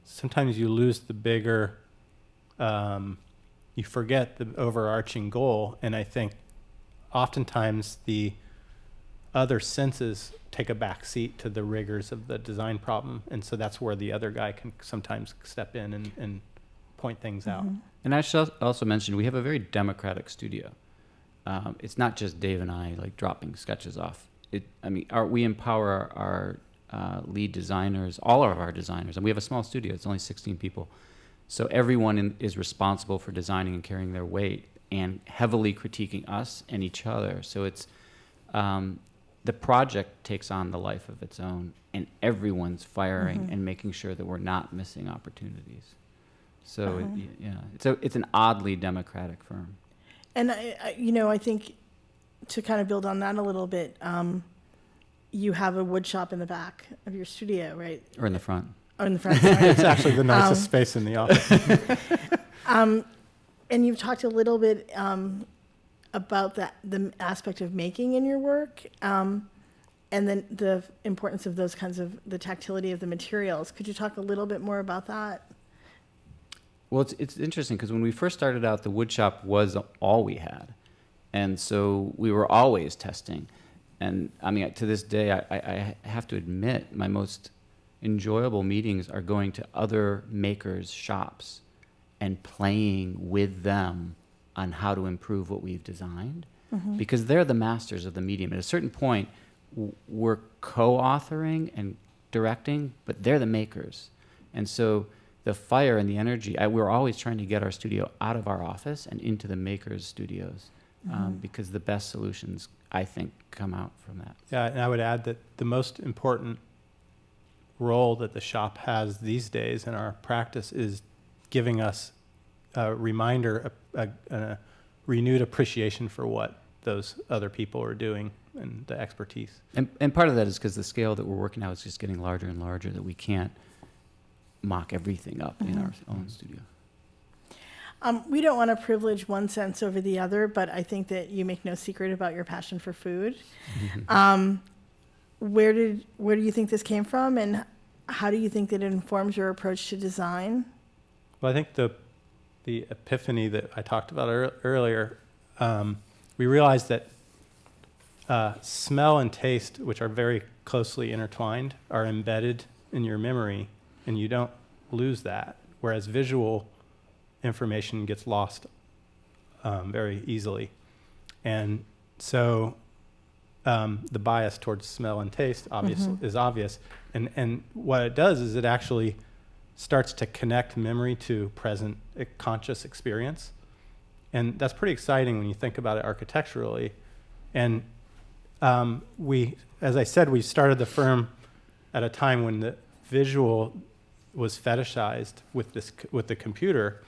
Sometimes you lose the bigger, you forget the overarching goal, and I think oftentimes the other senses take a back seat to the rigors of the design problem, and so that's where the other guy can sometimes step in and point things out. And I should also mention, we have a very democratic studio. It's not just Dave and I like dropping sketches off. We empower our lead designers, all of our designers, and we have a small studio. It's only 16 people. So everyone is responsible for designing and carrying their weight and heavily critiquing us and each other. So it's the project takes on the life of its own, and everyone's firing and making sure that we're not missing opportunities. So it's an oddly democratic firm. And I think to kind of build on that a little bit, you have a wood shop in the back of your studio, right? Or in the front. Oh, in the front. Sorry. It's actually the nicest space in the office. And you've talked a little bit about the aspect of making in your work, and then the importance of those kinds of the tactility of the materials. Could you talk a little bit more about that? Well, it's interesting because when we first started out, the woodshop was all we had. And so we were always testing. And I mean, to this day, I have to admit, my most enjoyable meetings are going to other makers' shops and playing with them on how to improve what we've designed, because they're the masters of the medium. At a certain point, we're co-authoring and directing, but they're the makers. And so the fire and the energy, we're always trying to get our studio out of our office and into the makers' studios, because the best solutions, I think, come out from that. Yeah, and I would add that the most important role that the shop has these days in our practice is giving us a reminder, a renewed appreciation for what those other people are doing and the expertise. And part of that is because the scale that we're working now is just getting larger and larger, that we can't mock everything up in our own studio. We don't want to privilege one sense over the other, but I think that you make no secret about your passion for food. Where do you think this came from, and how do you think that it informs your approach to design? Well, I think the epiphany that I talked about earlier, we realized that smell and taste, which are very closely intertwined, are embedded in your memory, and you don't lose that, whereas visual information gets lost very easily. And so the bias towards smell and taste is obvious. And what it does is it actually starts to connect memory to present conscious experience. And that's pretty exciting when you think about it architecturally. And as I said, we started the firm at a time when the visual was fetishized with the computer.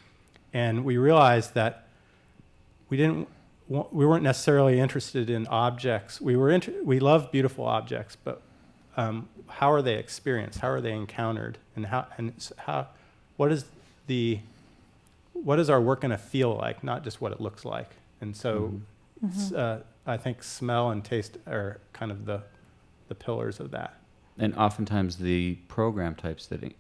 And we realized that we weren't necessarily interested in objects. We love beautiful objects, but how are they experienced? How are they encountered? And what is our work going to feel like? Not just what it looks like. And so, I think smell and taste are kind of the pillars of that. And oftentimes the program types that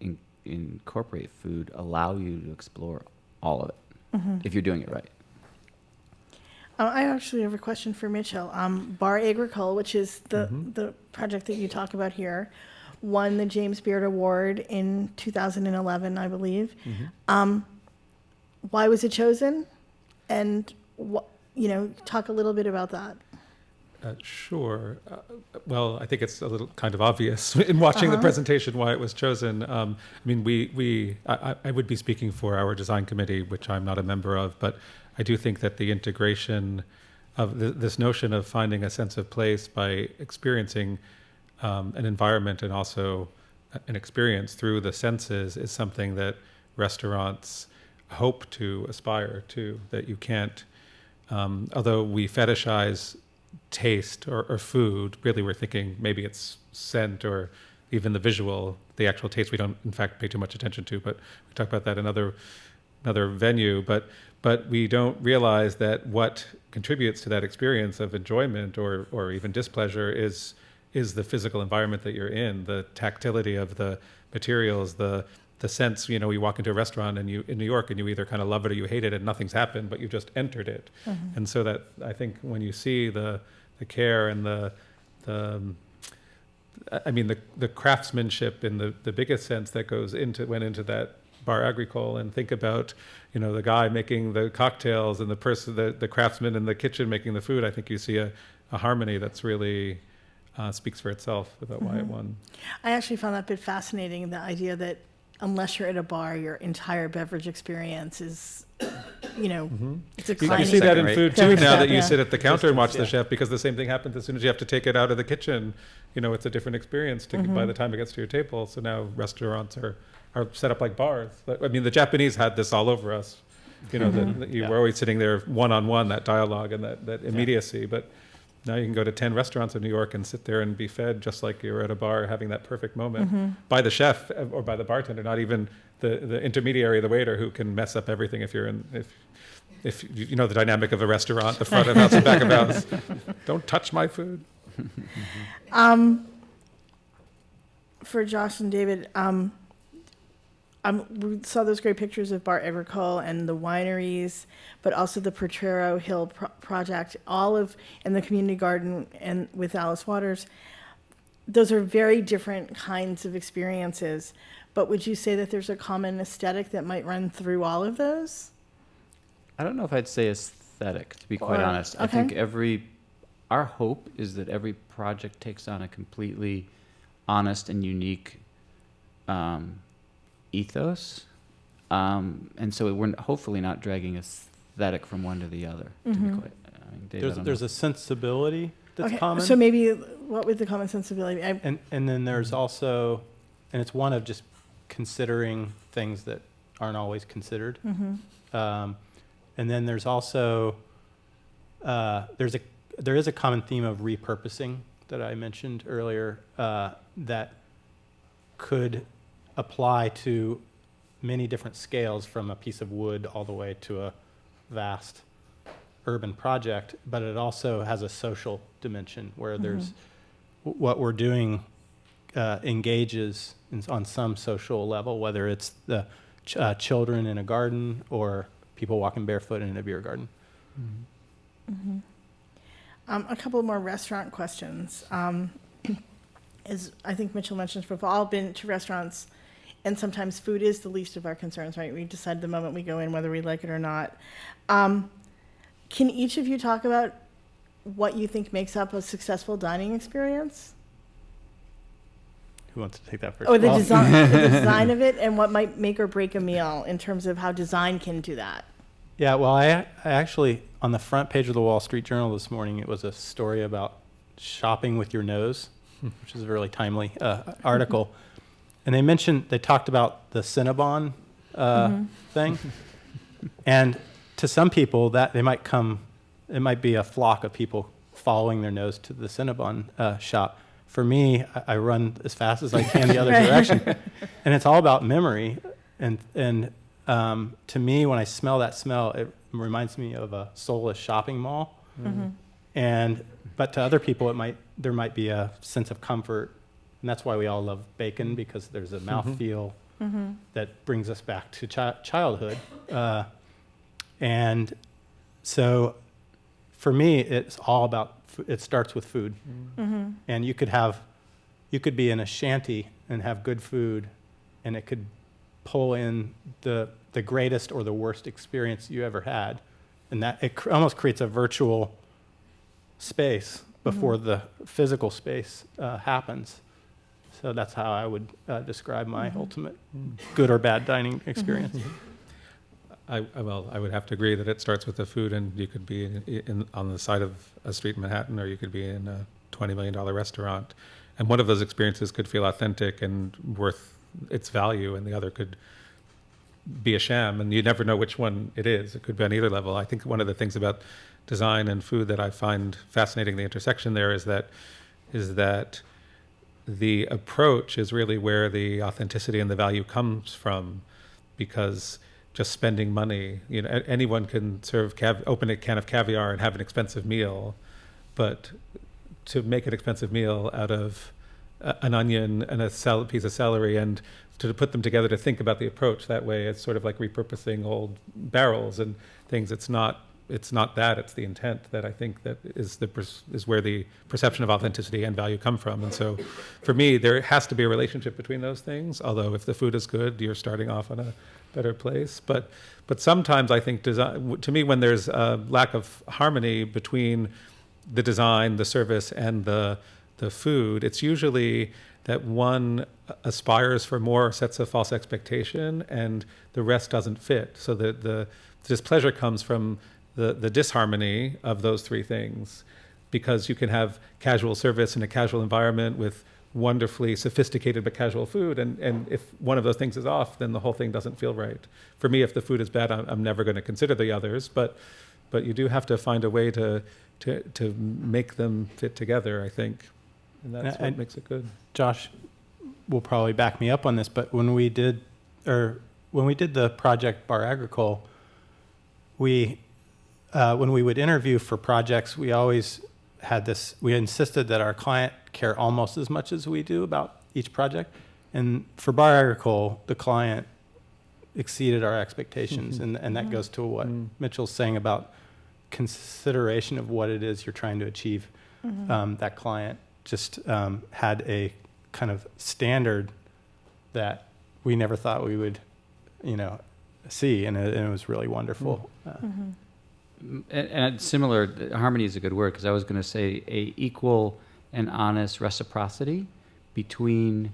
incorporate food allow you to explore all of it, if you're doing it right. I actually have a question for Mitchell. Bar Agricole, which is the project that you talk about here, won the James Beard Award in 2011, I believe. Why was it chosen? And talk a little bit about that. Sure. Well, I think it's a little kind of obvious in watching the presentation why it was chosen. I mean, I would be speaking for our design committee, which I'm not a member of, but I do think that the integration of this notion of finding a sense of place by experiencing an environment and also an experience through the senses is something that restaurants hope to aspire to, that you can't, although we fetishize taste or food, really we're thinking maybe it's scent or even the visual, the actual taste we don't in fact pay too much attention to, but we talk about that in another venue, but we don't realize that what contributes to that experience of enjoyment or even displeasure is the physical environment that you're in, the tactility of the materials, the sense, we walk into a restaurant and in New York and you either kind of love it or you hate it and nothing's happened, but you've just entered it. And so that, I think when you see the care and the craftsmanship in the biggest sense that went into that Bar Agricole, and think about, the guy making the cocktails and the person, the craftsman in the kitchen making the food, I think you see a harmony that's really speaks for itself about why it won. I actually found that bit fascinating, the idea that unless you're at a bar, your entire beverage experience is, it's You declining. see that in Right. food too now that you Yeah. sit at the counter and watch the chef, because the same thing happens as soon as you have to take it out of the kitchen. It's a different experience by the time it gets to your table. So now restaurants are set up like bars. I mean, the Japanese had this all over us. That you were always sitting there one-on-one, that dialogue and that immediacy. But Now you can go to 10 restaurants in New York and sit there and be fed just like you're at a bar having that perfect moment by the chef or by the bartender, not even the intermediary, the waiter, who can mess up everything if you know the dynamic of a restaurant, the front of house and back of house. Don't touch my food. For Josh and David, we saw those great pictures of Bar Evercole and the wineries, but also the Potrero Hill project, and the community garden and with Alice Waters. Those are very different kinds of experiences, but would you say that there's a common aesthetic that might run through all of those? I don't know if I'd say aesthetic, to be quite honest. Okay. I think our hope is that every project takes on a completely honest and unique ethos. And so we're hopefully not dragging aesthetic from one to the other, to be quite, David, I don't There's know. a sensibility that's common. So maybe what would the common sensibility be? And then there's also, and it's one of just considering things that aren't always considered. And then there's also, there is a common theme of repurposing that I mentioned earlier that could apply to many different scales, from a piece of wood all the way to a vast urban project, but it also has a social dimension where there's what we're doing engages on some social level, whether it's the children in a garden or people walking barefoot in a beer garden. A couple more restaurant questions. As I think Mitchell mentioned, we've all been to restaurants, and sometimes food is the least of our concerns, right? We decide the moment we go in whether we like it or not. Can each of you talk about what you think makes up a successful dining experience? Who wants to take that first? Or the design of it, and what might make or break a meal in terms of how design can do that? Yeah, well, I actually, on the front page of the Wall Street Journal this morning, it was a story about shopping with your nose, which is a really timely article. And they talked about the Cinnabon thing. And to some people, it might be a flock of people following their nose to the Cinnabon shop. For me, I run as fast as I can the other direction. And it's all about memory. And to me, when I smell that smell, it reminds me of a soulless shopping mall. But to other people, there might be a sense of comfort. And that's why we all love bacon, because there's a mouthfeel that brings us back to childhood. And so for me, it's all about, it starts with food. And you could be in a shanty and have good food, and it could pull in the greatest or the worst experience you ever had. And that it almost creates a virtual space before the physical space happens. So that's how I would describe my ultimate good or bad dining experience. I would have to agree that it starts with the food, and you could be on the side of a street in Manhattan, or you could be in a $20 million restaurant. And one of those experiences could feel authentic and worth its value, and the other could be a sham, and you never know which one it is. It could be on either level. I think one of the things about design and food that I find fascinating, the intersection there, is that the approach is really where the authenticity and the value comes from, because just spending money, anyone can open a can of caviar and have an expensive meal, but to make an expensive meal out of an onion and a piece of celery, and to put them together, to think about the approach that way, it's sort of like repurposing old barrels and things. It's not that, it's the intent that I think that is where the perception of authenticity and value come from. And so for me, there has to be a relationship between those things, although if the food is good, you're starting off on a better place. But sometimes I think design, to me, when there's a lack of harmony between the design, the service, and the food, it's usually that one aspires for more, sets a false expectation, and the rest doesn't fit. So the displeasure comes from the disharmony of those three things, because you can have casual service in a casual environment with wonderfully sophisticated but casual food, and if one of those things is off, then the whole thing doesn't feel right. For me, if the food is bad, I'm never going to consider the others, but but you do have to find a way to make them fit together, I think. And that's what makes it good. Josh will probably back me up on this, but when we did the project Bar Agricole, when we would interview for projects, we always had this, we insisted that our client care almost as much as we do about each project. And for Bar Agricole, the client exceeded our expectations. And that goes to what Mitchell's saying about consideration of what it is you're trying to achieve. That client just had a kind of standard that we never thought we would, see, and it was really wonderful. And similar, harmony is a good word, because I was going to say a equal and honest reciprocity between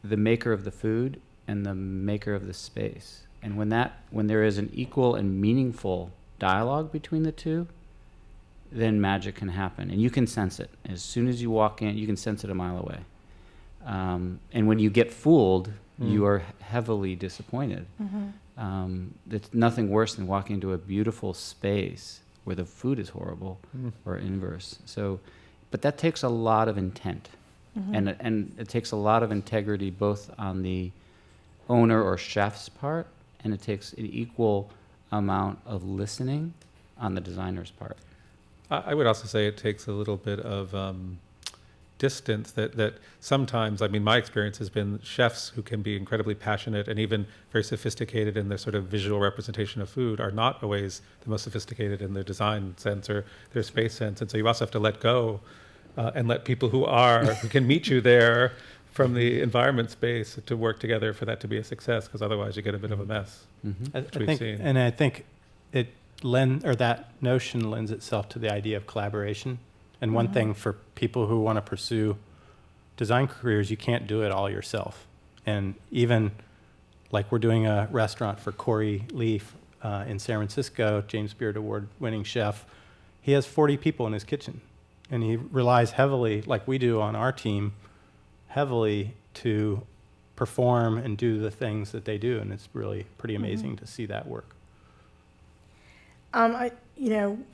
the maker of the food and the maker of the space. And when there is an equal and meaningful dialogue between the two, then magic can happen. And you can sense it. As soon as you walk in, you can sense it a mile away. And when you get fooled, you are heavily disappointed. It's nothing worse than walking into a beautiful space where the food is horrible or inverse. So, but that takes a lot of intent. And it takes a lot of integrity both on the owner or chef's part, and it takes an equal amount of listening on the designer's part. I would also say it takes a little bit of distance that sometimes, I mean, my experience has been chefs who can be incredibly passionate and even very sophisticated in their sort of visual representation of food are not always the most sophisticated in their design sense or their space sense. And so you also have to let go and let people who can meet you there from the environment space to work together for that to be a success, because otherwise you get a bit of a mess. I think that notion lends itself to the idea of collaboration. And one thing for people who want to pursue design careers, you can't do it all yourself. And even like we're doing a restaurant for Corey Leaf in San Francisco, James Beard Award winning chef. He has 40 people in his kitchen, and he relies heavily, like we do on our team, heavily to perform and do the things that they do. And it's really pretty amazing to see that work.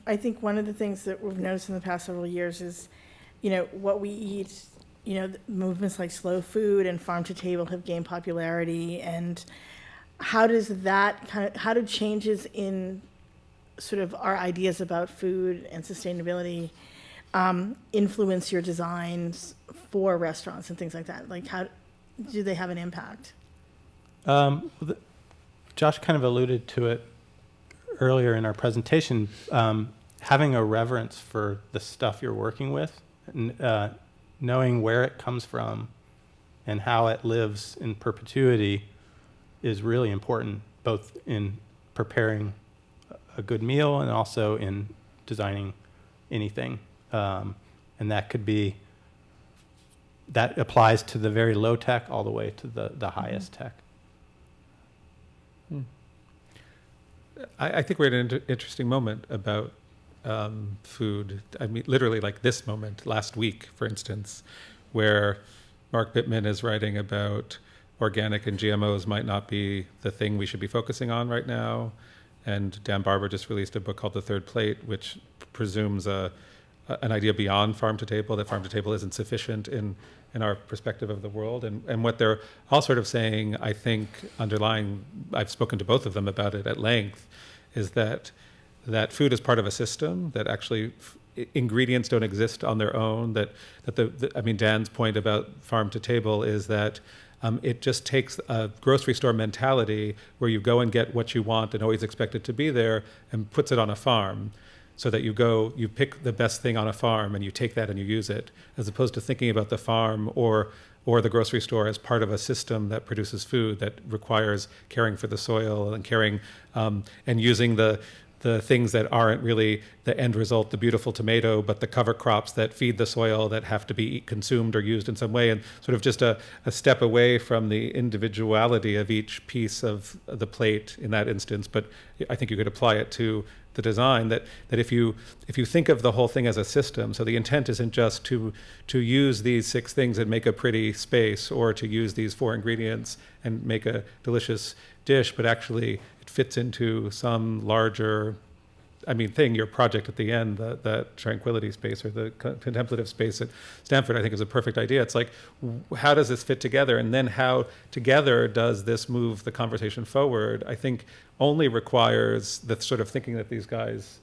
I think one of the things that we've noticed in the past several years is, what we eat, movements like slow food and farm to table have gained popularity. And how do changes in sort of our ideas about food and sustainability influence your designs for restaurants and things like that? Like, how do they have an impact? Josh kind of alluded to it earlier in our presentation. Having a reverence for the stuff you're working with, knowing where it comes from and how it lives in perpetuity is really important, both in preparing a good meal and also in designing anything. And that applies to the very low tech all the way to the highest tech. I think we're at an interesting moment about food. I mean, literally like this moment, last week, for instance, where Mark Bittman is writing about organic and GMOs might not be the thing we should be focusing on right now. And Dan Barber just released a book called The Third Plate, which presumes an idea beyond farm to table, that farm to table isn't sufficient in our perspective of the world. And what they're all sort of saying, I think, underlying, I've spoken to both of them about it at length, is that food is part of a system, that actually ingredients don't exist on their own, that Dan's point about farm to table is that it just takes a grocery store mentality where you go and get what you want and always expect it to be there and puts it on a farm. So that you pick the best thing on a farm and you take that and you use it, as opposed to thinking about the farm or the grocery store as part of a system that produces food that requires caring for the soil and caring and using the things that aren't really the end result, the beautiful tomato, but the cover crops that feed the soil that have to be consumed or used in some way, and sort of just a step away from the individuality of each piece of the plate in that instance. But I think you could apply it to the design, that if you think of the whole thing as a system, so the intent isn't just to use these 6 things and make a pretty space, or to use these 4 ingredients and make a delicious dish, but actually it fits into some larger thing, your project at the end, the tranquility space or the contemplative space at Stanford, I think is a perfect idea. It's like, how does this fit together? And then how together does this move the conversation forward? I think only requires the sort of thinking that these guys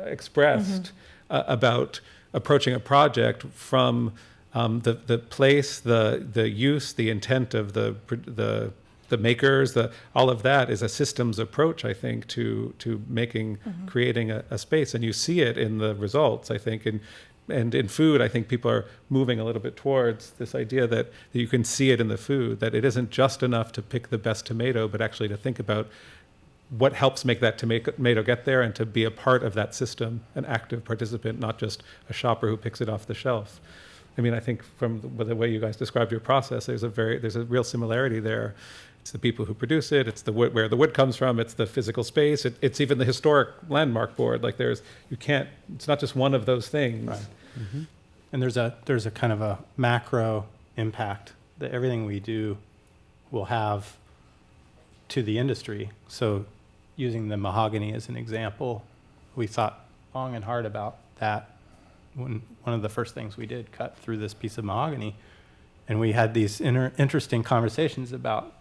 expressed about approaching a project from the place, the use, the intent of the makers, all of that is a systems approach, I think, to creating a space. And you see it in the results, I think. And in food, I think people are moving a little bit towards this idea that you can see it in the food, that it isn't just enough to pick the best tomato, but actually to think about what helps make that tomato get there and to be a part of that system, an active participant, not just a shopper who picks it off the shelf. I mean, I think from the way you guys described your process, there's a real similarity there. It's the people who produce it. It's the wood, where the wood comes from. It's the physical space. It's even the historic landmark board. Like it's not just one of those things. Right. Mm-hmm. And there's a kind of a macro impact that everything we do will have to the industry. So using the mahogany as an example, we thought long and hard about that. When one of the first things we did, cut through this piece of mahogany, and we had these interesting conversations about,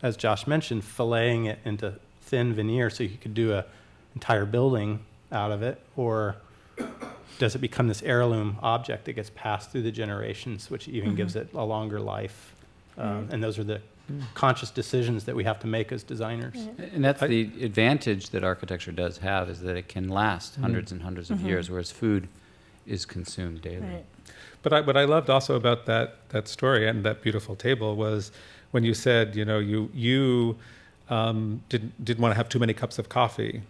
as Josh mentioned, filleting it into thin veneer so you could do an entire building out of it, or does it become this heirloom object that gets passed through the generations, which even gives it a longer life? And those are the conscious decisions that we have to make as designers. And that's the advantage that architecture does have, is that it can last hundreds and hundreds of years, whereas food is consumed daily. Right. But what I loved also about that story and that beautiful table was when you said, you didn't want to have too many cups of coffee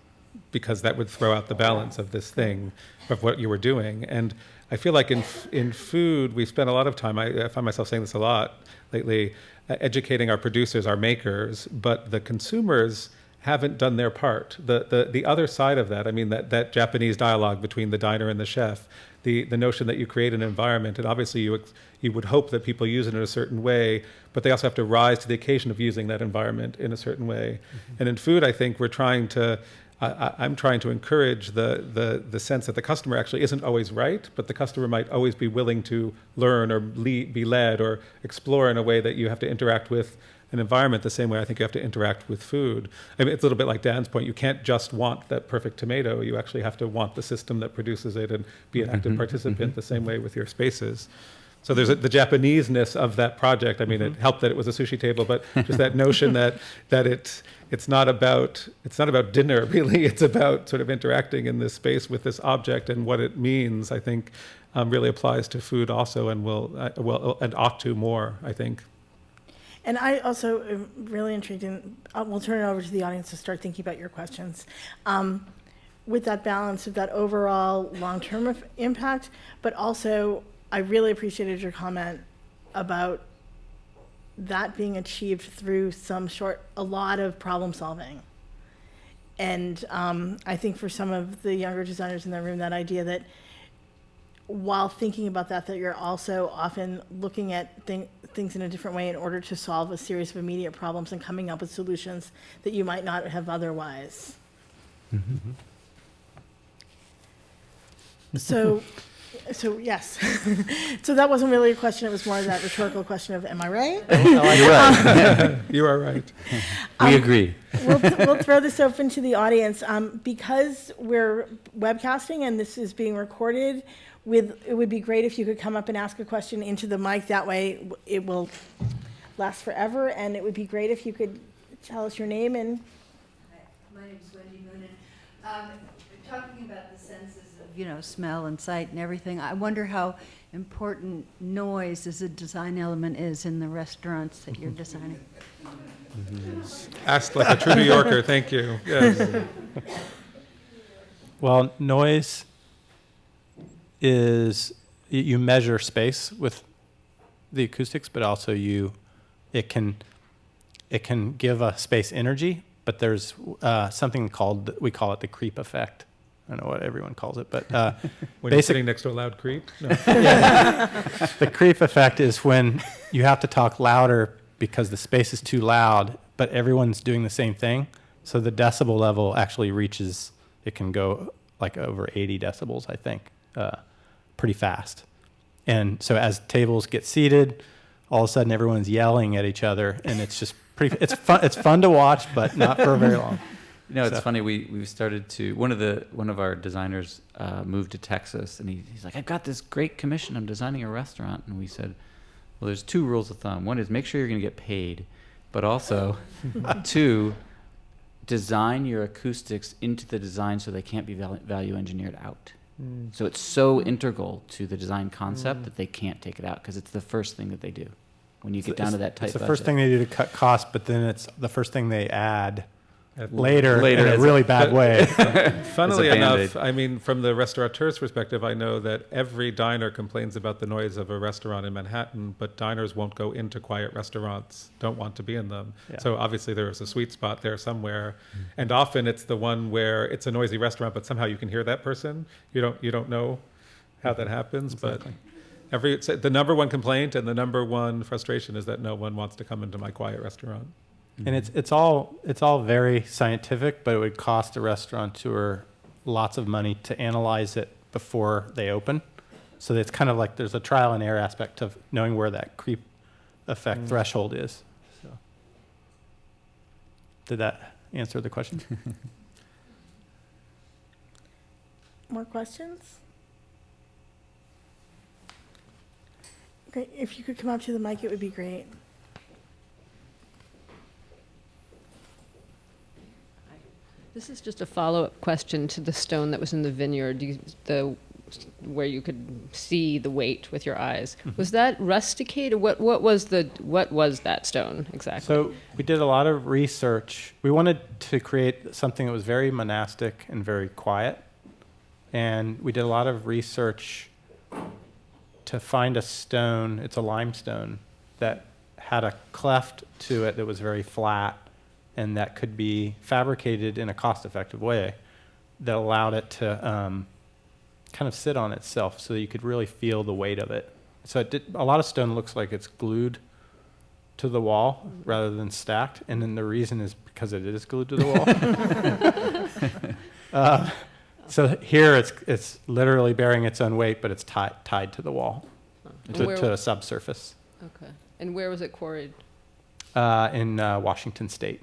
because that would throw out the balance of this thing, of what you were doing. And I feel like in food, we spend a lot of time, I find myself saying this a lot lately, educating our producers, our makers, but the consumers haven't done their part. The other side of that, I mean, that Japanese dialogue between the diner and the chef, the notion that you create an environment, and obviously you would hope that people use it in a certain way, but they also have to rise to the occasion of using that environment in a certain way. And in food, I think I'm trying to encourage the sense that the customer actually isn't always right, but the customer might always be willing to learn or be led or explore in a way that you have to interact with an environment the same way I think you have to interact with food. I mean, it's a little bit like Dan's point. You can't just want that perfect tomato. You actually have to want the system that produces it and be an active participant the same way with your spaces. So there's the Japanese-ness of that project. I mean, it helped that it was a sushi table, but just that notion that it's not about dinner, really. It's about sort of interacting in this space with this object, and what it means, I think, really applies to food also, and and ought to more, I think. And I also am really intrigued in, we'll turn it over to the audience to start thinking about your questions. With that balance of that overall long-term impact, but also I really appreciated your comment about that being achieved through a lot of problem solving. And I think for some of the younger designers in the room, that idea that while thinking about that you're also often looking at things in a different way in order to solve a series of immediate problems and coming up with solutions that you might not have otherwise. Mm-hmm. So yes. So that wasn't really a question. It was more of that rhetorical question of, am I right? You're right. You are right. We agree. We'll throw this open to the audience. Because we're webcasting and this is being recorded, it would be great if you could come up and ask a question into the mic. That way it will last forever. And it would be great if you could tell us your name and... My name is Wendy Moonen. Talking about the senses of, smell and sight and everything, I wonder how important noise as a design element is in the restaurants that you're designing. Asked like a true New Yorker, thank you. Yes. Well, noise is, you measure space with the acoustics, but also it can give a space energy, but there's something we call it the creep effect. I don't know what everyone calls it, but when you're sitting next to a loud creep? No. The creep effect is when you have to talk louder because the space is too loud, but everyone's doing the same thing. So the decibel level actually reaches, it can go like over 80 decibels, I think, pretty fast. And so as tables get seated, all of a sudden everyone's yelling at each other, and it's just it's fun to watch, but not for very long. You know, it's funny. We've started to one of our designers moved to Texas, and he's like, I've got this great commission. I'm designing a restaurant, and we said, well, there's 2 rules of thumb. One is make sure you're going to get paid, but also 2, design your acoustics into the design so they can't be value engineered out. So it's so integral to the design concept that they can't take it out because it's the first thing that they do when you get down to that tight It's the budget. first thing they do to cut costs, but then it's the first thing they add later in a as really bad way. Funnily As a enough, Band-Aid. I mean, from the restaurateur's perspective, I know that every diner complains about the noise of a restaurant in Manhattan, but diners won't go into quiet restaurants, don't want to be in them. Yeah. So obviously there is a sweet spot there somewhere. And often it's the one where it's a noisy restaurant, but somehow you can hear that person. You don't know how that happens, Exactly. but the number one complaint and the number one frustration is that no one wants to come into my quiet restaurant. And it's all very scientific, but it would cost a restaurateur lots of money to analyze it before they open. So it's kind of like there's a trial and error aspect of knowing where that creep effect threshold is. So, did that answer the question? More questions? Great. If you could come up to the mic, it would be great. This is just a follow-up question to the stone that was in the vineyard, where you could see the weight with your eyes. Was that rusticated? What was that stone exactly? So we did a lot of research. We wanted to create something that was very monastic and very quiet. And we did a lot of research to find a stone, it's a limestone, that had a cleft to it that was very flat and that could be fabricated in a cost-effective way that allowed it to kind of sit on itself so that you could really feel the weight of it. So a lot of stone looks like it's glued to the wall rather than stacked, and then the reason is because it is glued to the wall. So here it's literally bearing its own weight, but it's tied to the wall, to a subsurface. Okay. And where was it quarried? In Washington State.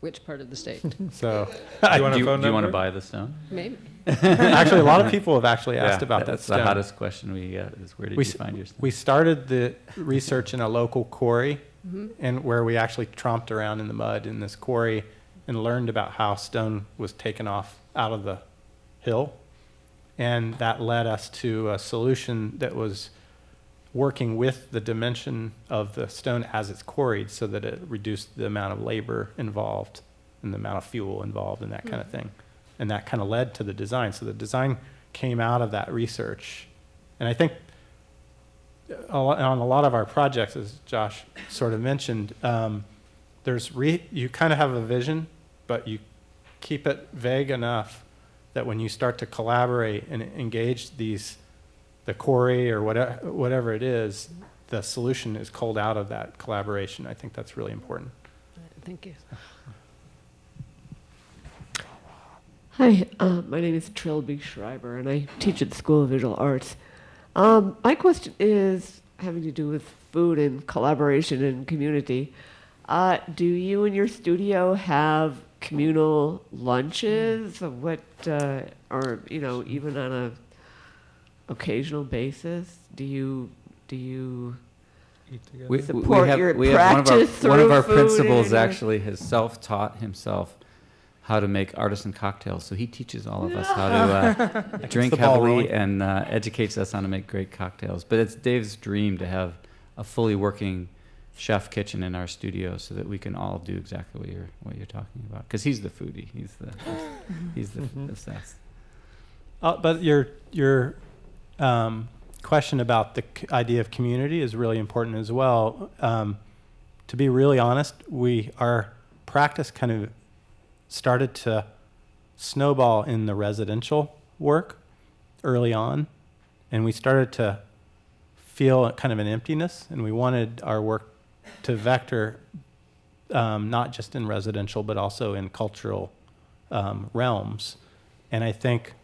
Which part of the state? So Do you want Do a you phone want to number? buy the stone? Maybe. actually, a lot of people have actually asked about that That's stone. the hottest question we get is where did you find your stone? We started the research in a local quarry, and where we actually tromped around in the mud in this quarry and learned about how stone was taken off out of the hill. And that led us to a solution that was working with the dimension of the stone as it's quarried so that it reduced the amount of labor involved and the amount of fuel involved and that kind of thing. And that kind of led to the design. So the design came out of that research. And I think on a lot of our projects, as Josh sort of mentioned, you kind of have a vision, but you keep it vague enough that when you start to collaborate and engage the quarry or whatever it is, the solution is culled out of that collaboration. I think that's really important. Thank you. Hi, my name is Trilby Schreiber, and I teach at the School of Visual Arts. My question is having to do with food and collaboration and community. Do you in your studio have communal lunches, or what, or even on a occasional basis? Do you Eat together. We support have, your we have practice one of our through food principals and- actually has self-taught himself how to make artisan cocktails. So he teaches all of us how to drink the ball heavily rolling. and educates us how to make great cocktails. But it's Dave's dream to have a fully working chef kitchen in our studio so that we can all do exactly what you're talking about. Because he's the foodie. He's the obsessed. But your question about the idea of community is really important as well. To be really honest, our practice kind of started to snowball in the residential work early on, and we started to feel kind of an emptiness, and we wanted our work to vector not just in residential but also in cultural realms. And I think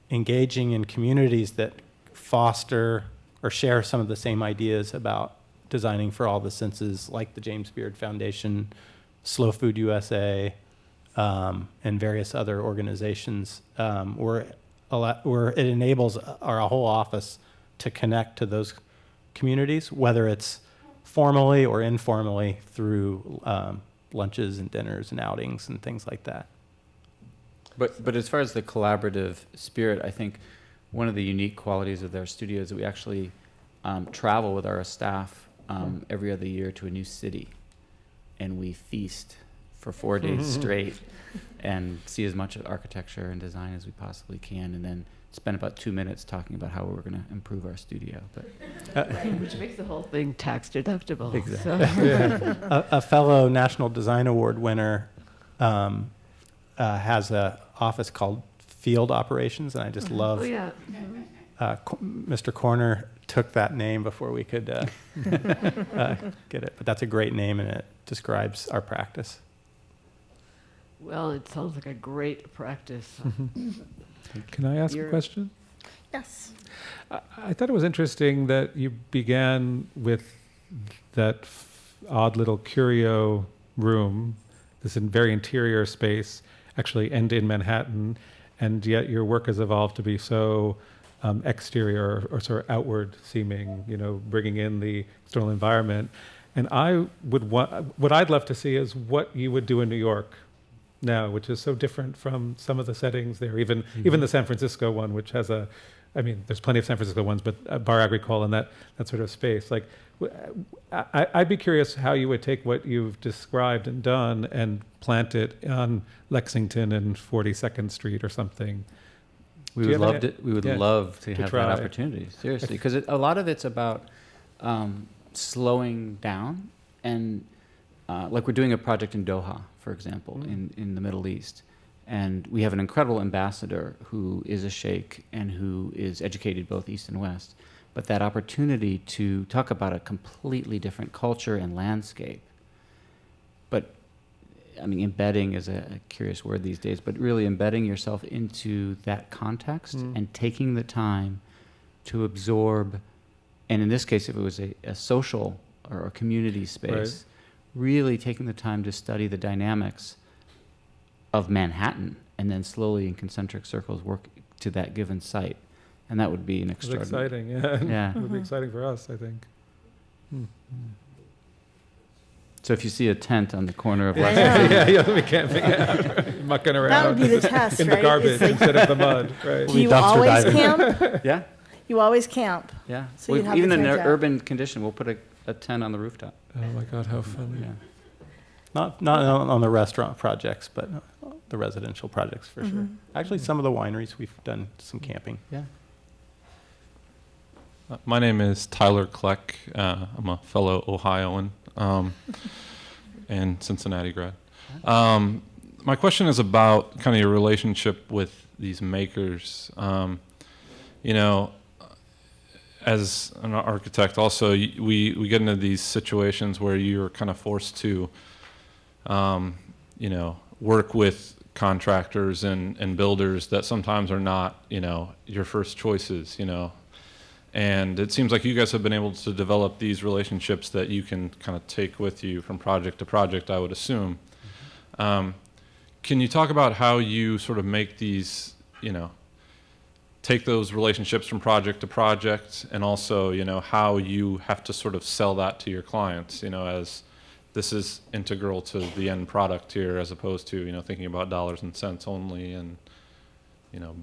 engaging in communities that foster or share some of the same ideas about designing for all the senses, like the James Beard Foundation, Slow Food USA, and various other organizations, where it enables our whole office to connect to those communities, whether it's formally or informally through lunches and dinners and outings and things like that. But as far as the collaborative spirit, I think one of the unique qualities of their studio is that we actually travel with our staff every other year to a new city, and we feast for 4 days straight and see as much architecture and design as we possibly can, and then spend about 2 minutes talking about how we're going to improve our studio. But Which makes the whole thing tax deductible. Exactly. So. A fellow National Design Award winner has an office called Field Operations, and I just love Oh, yeah. Mr. Corner took that name before we could get it. But that's a great name, and it describes our practice. Well, it sounds like a great practice. Can I ask a You're- question? Yes. I thought it was interesting that you began with that odd little curio room, this very interior space, actually end in Manhattan, and yet your work has evolved to be so exterior or sort of outward seeming, bringing in the external environment. And I would what I'd love to see is what you would do in New York now, which is so different from some of the settings there, even the San Francisco one, which has there's plenty of San Francisco ones, but Bar Agricole and that sort of space. Like, I'd be curious how you would take what you've described and done and plant it on Lexington and 42nd Street or something. we Do you would have love any- to. We would yeah, love to have try. that opportunity. Seriously, because a lot of it's about slowing down, and like we're doing a project in Doha, for example, in the Middle East, and we have an incredible ambassador who is a sheikh and who is educated both East and West. But that opportunity to talk about a completely different culture and landscape, but I mean, embedding is a curious word these days, but really embedding yourself into that context and taking the time to absorb, and in this case, if it was a social or a community space, really taking the time to study the dynamics of Manhattan and then slowly in concentric circles work to that given site. And that would be an It's extraordinary. exciting, yeah. Yeah. It would be exciting for us, I think. So if you see a tent on the corner of I Lexington, know. We can't think mucking around. That would be the test, in right? the garbage It's like, instead of the mud, right? do you dumpster always diving. camp? yeah, You always camp. yeah. So you'd have Even the in an tent out. urban condition, we'll put a tent on the rooftop. Oh my God, how funny. Yeah. Not on the restaurant projects, but the residential projects for sure. Actually, some of the wineries we've done some camping. Yeah. My name is Tyler Kleck. I'm a fellow Ohioan and Cincinnati grad. My question is about kind of your relationship with these makers. As an architect also, we get into these situations where you're kind of forced to, work with contractors and builders that sometimes are not, your first choices, And it seems like you guys have been able to develop these relationships that you can kind of take with you from project to project, I would assume. Can you talk about how you sort of make these, take those relationships from project to project, and also, how you have to sort of sell that to your clients, as this is integral to the end product here, as opposed to, thinking about dollars and cents only and,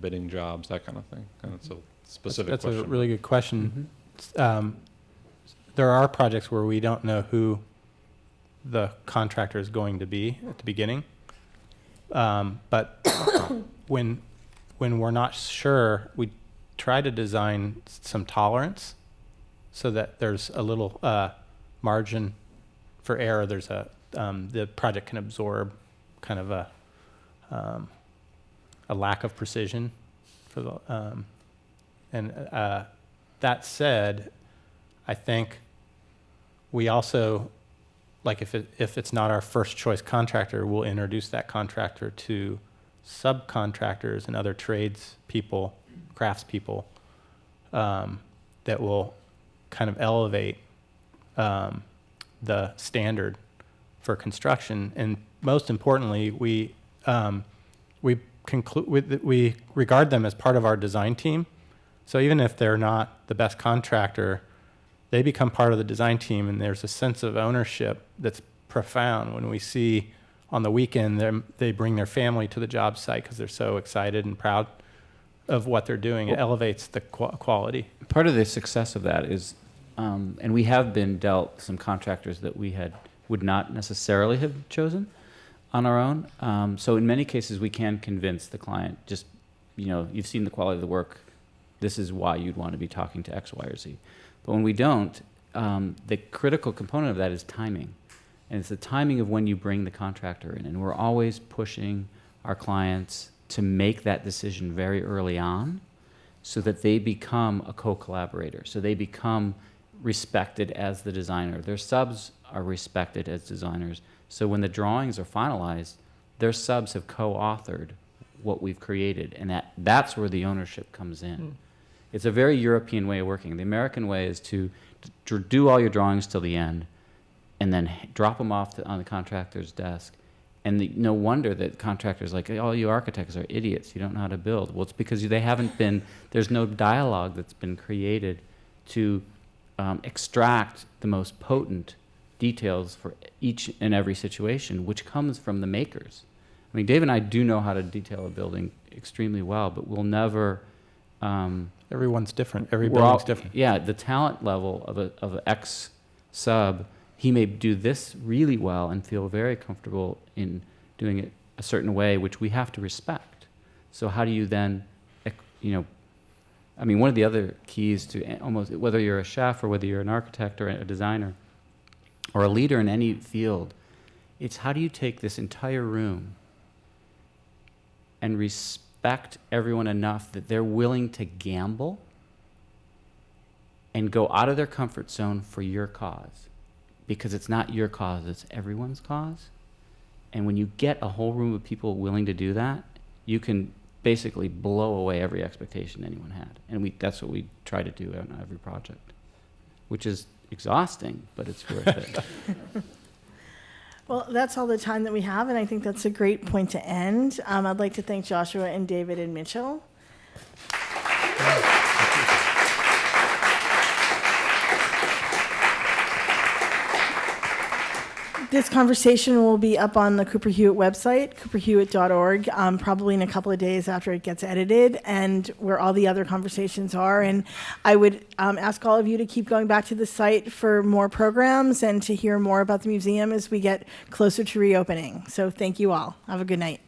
bidding jobs, that kind of thing. And it's a specific That's question. a really good question. There are projects where we don't know who the contractor is going to be at the beginning. But when we're not sure, we try to design some tolerance so that there's a little margin for error. There's the project can absorb kind of a lack of precision for the that said, I think we also, like if it's not our first choice contractor, we'll introduce that contractor to subcontractors and other trades people, craftspeople, that will kind of elevate the standard for construction. And most importantly, we regard them as part of our design team. So even if they're not the best contractor, they become part of the design team, and there's a sense of ownership that's profound when we see on the weekend they bring their family to the job site because they're so excited and proud of what they're doing. It elevates the quality. Part of the success of that is, and we have been dealt some contractors that we would not necessarily have chosen on our own. So in many cases, we can convince the client, just, you've seen the quality of the work. This is why you'd want to be talking to X, Y, or Z. But when we don't, the critical component of that is timing. And it's the timing of when you bring the contractor in. And we're always pushing our clients to make that decision very early on so that they become a co-collaborator. So they become respected as the designer. Their subs are respected as designers. So when the drawings are finalized, their subs have co-authored what we've created. And that's where the ownership comes in. It's a very European way of working. The American way is to do all your drawings till the end and then drop them off on the contractor's desk. And no wonder that contractors like, all you architects are idiots. You don't know how to build. Well, it's because there's no dialogue that's been created to extract the most potent details for each and every situation, which comes from the makers. I mean, Dave and I do know how to detail a building extremely well, but we'll never... Everyone's different. Every building's different. Yeah, the talent level of an X sub, he may do this really well and feel very comfortable in doing it a certain way, which we have to respect. So how do you then, one of the other keys to almost, whether you're a chef or whether you're an architect or a designer or a leader in any field, it's how do you take this entire room and respect everyone enough that they're willing to gamble and go out of their comfort zone for your cause. Because it's not your cause, it's everyone's cause. And when you get a whole room of people willing to do that, you can basically blow away every expectation anyone had. And that's what we try to do on every project, which is exhausting, but it's worth it. Well, that's all the time that we have, and I think that's a great point to end. I'd like to thank Joshua and David and Mitchell. This conversation will be up on the Cooper-Hewitt website, cooper-hewitt.org, probably in a couple of days after it gets edited, and where all the other conversations are. And I would ask all of you to keep going back to the site for more programs and to hear more about the museum as we get closer to reopening. So thank you all. Have a good night.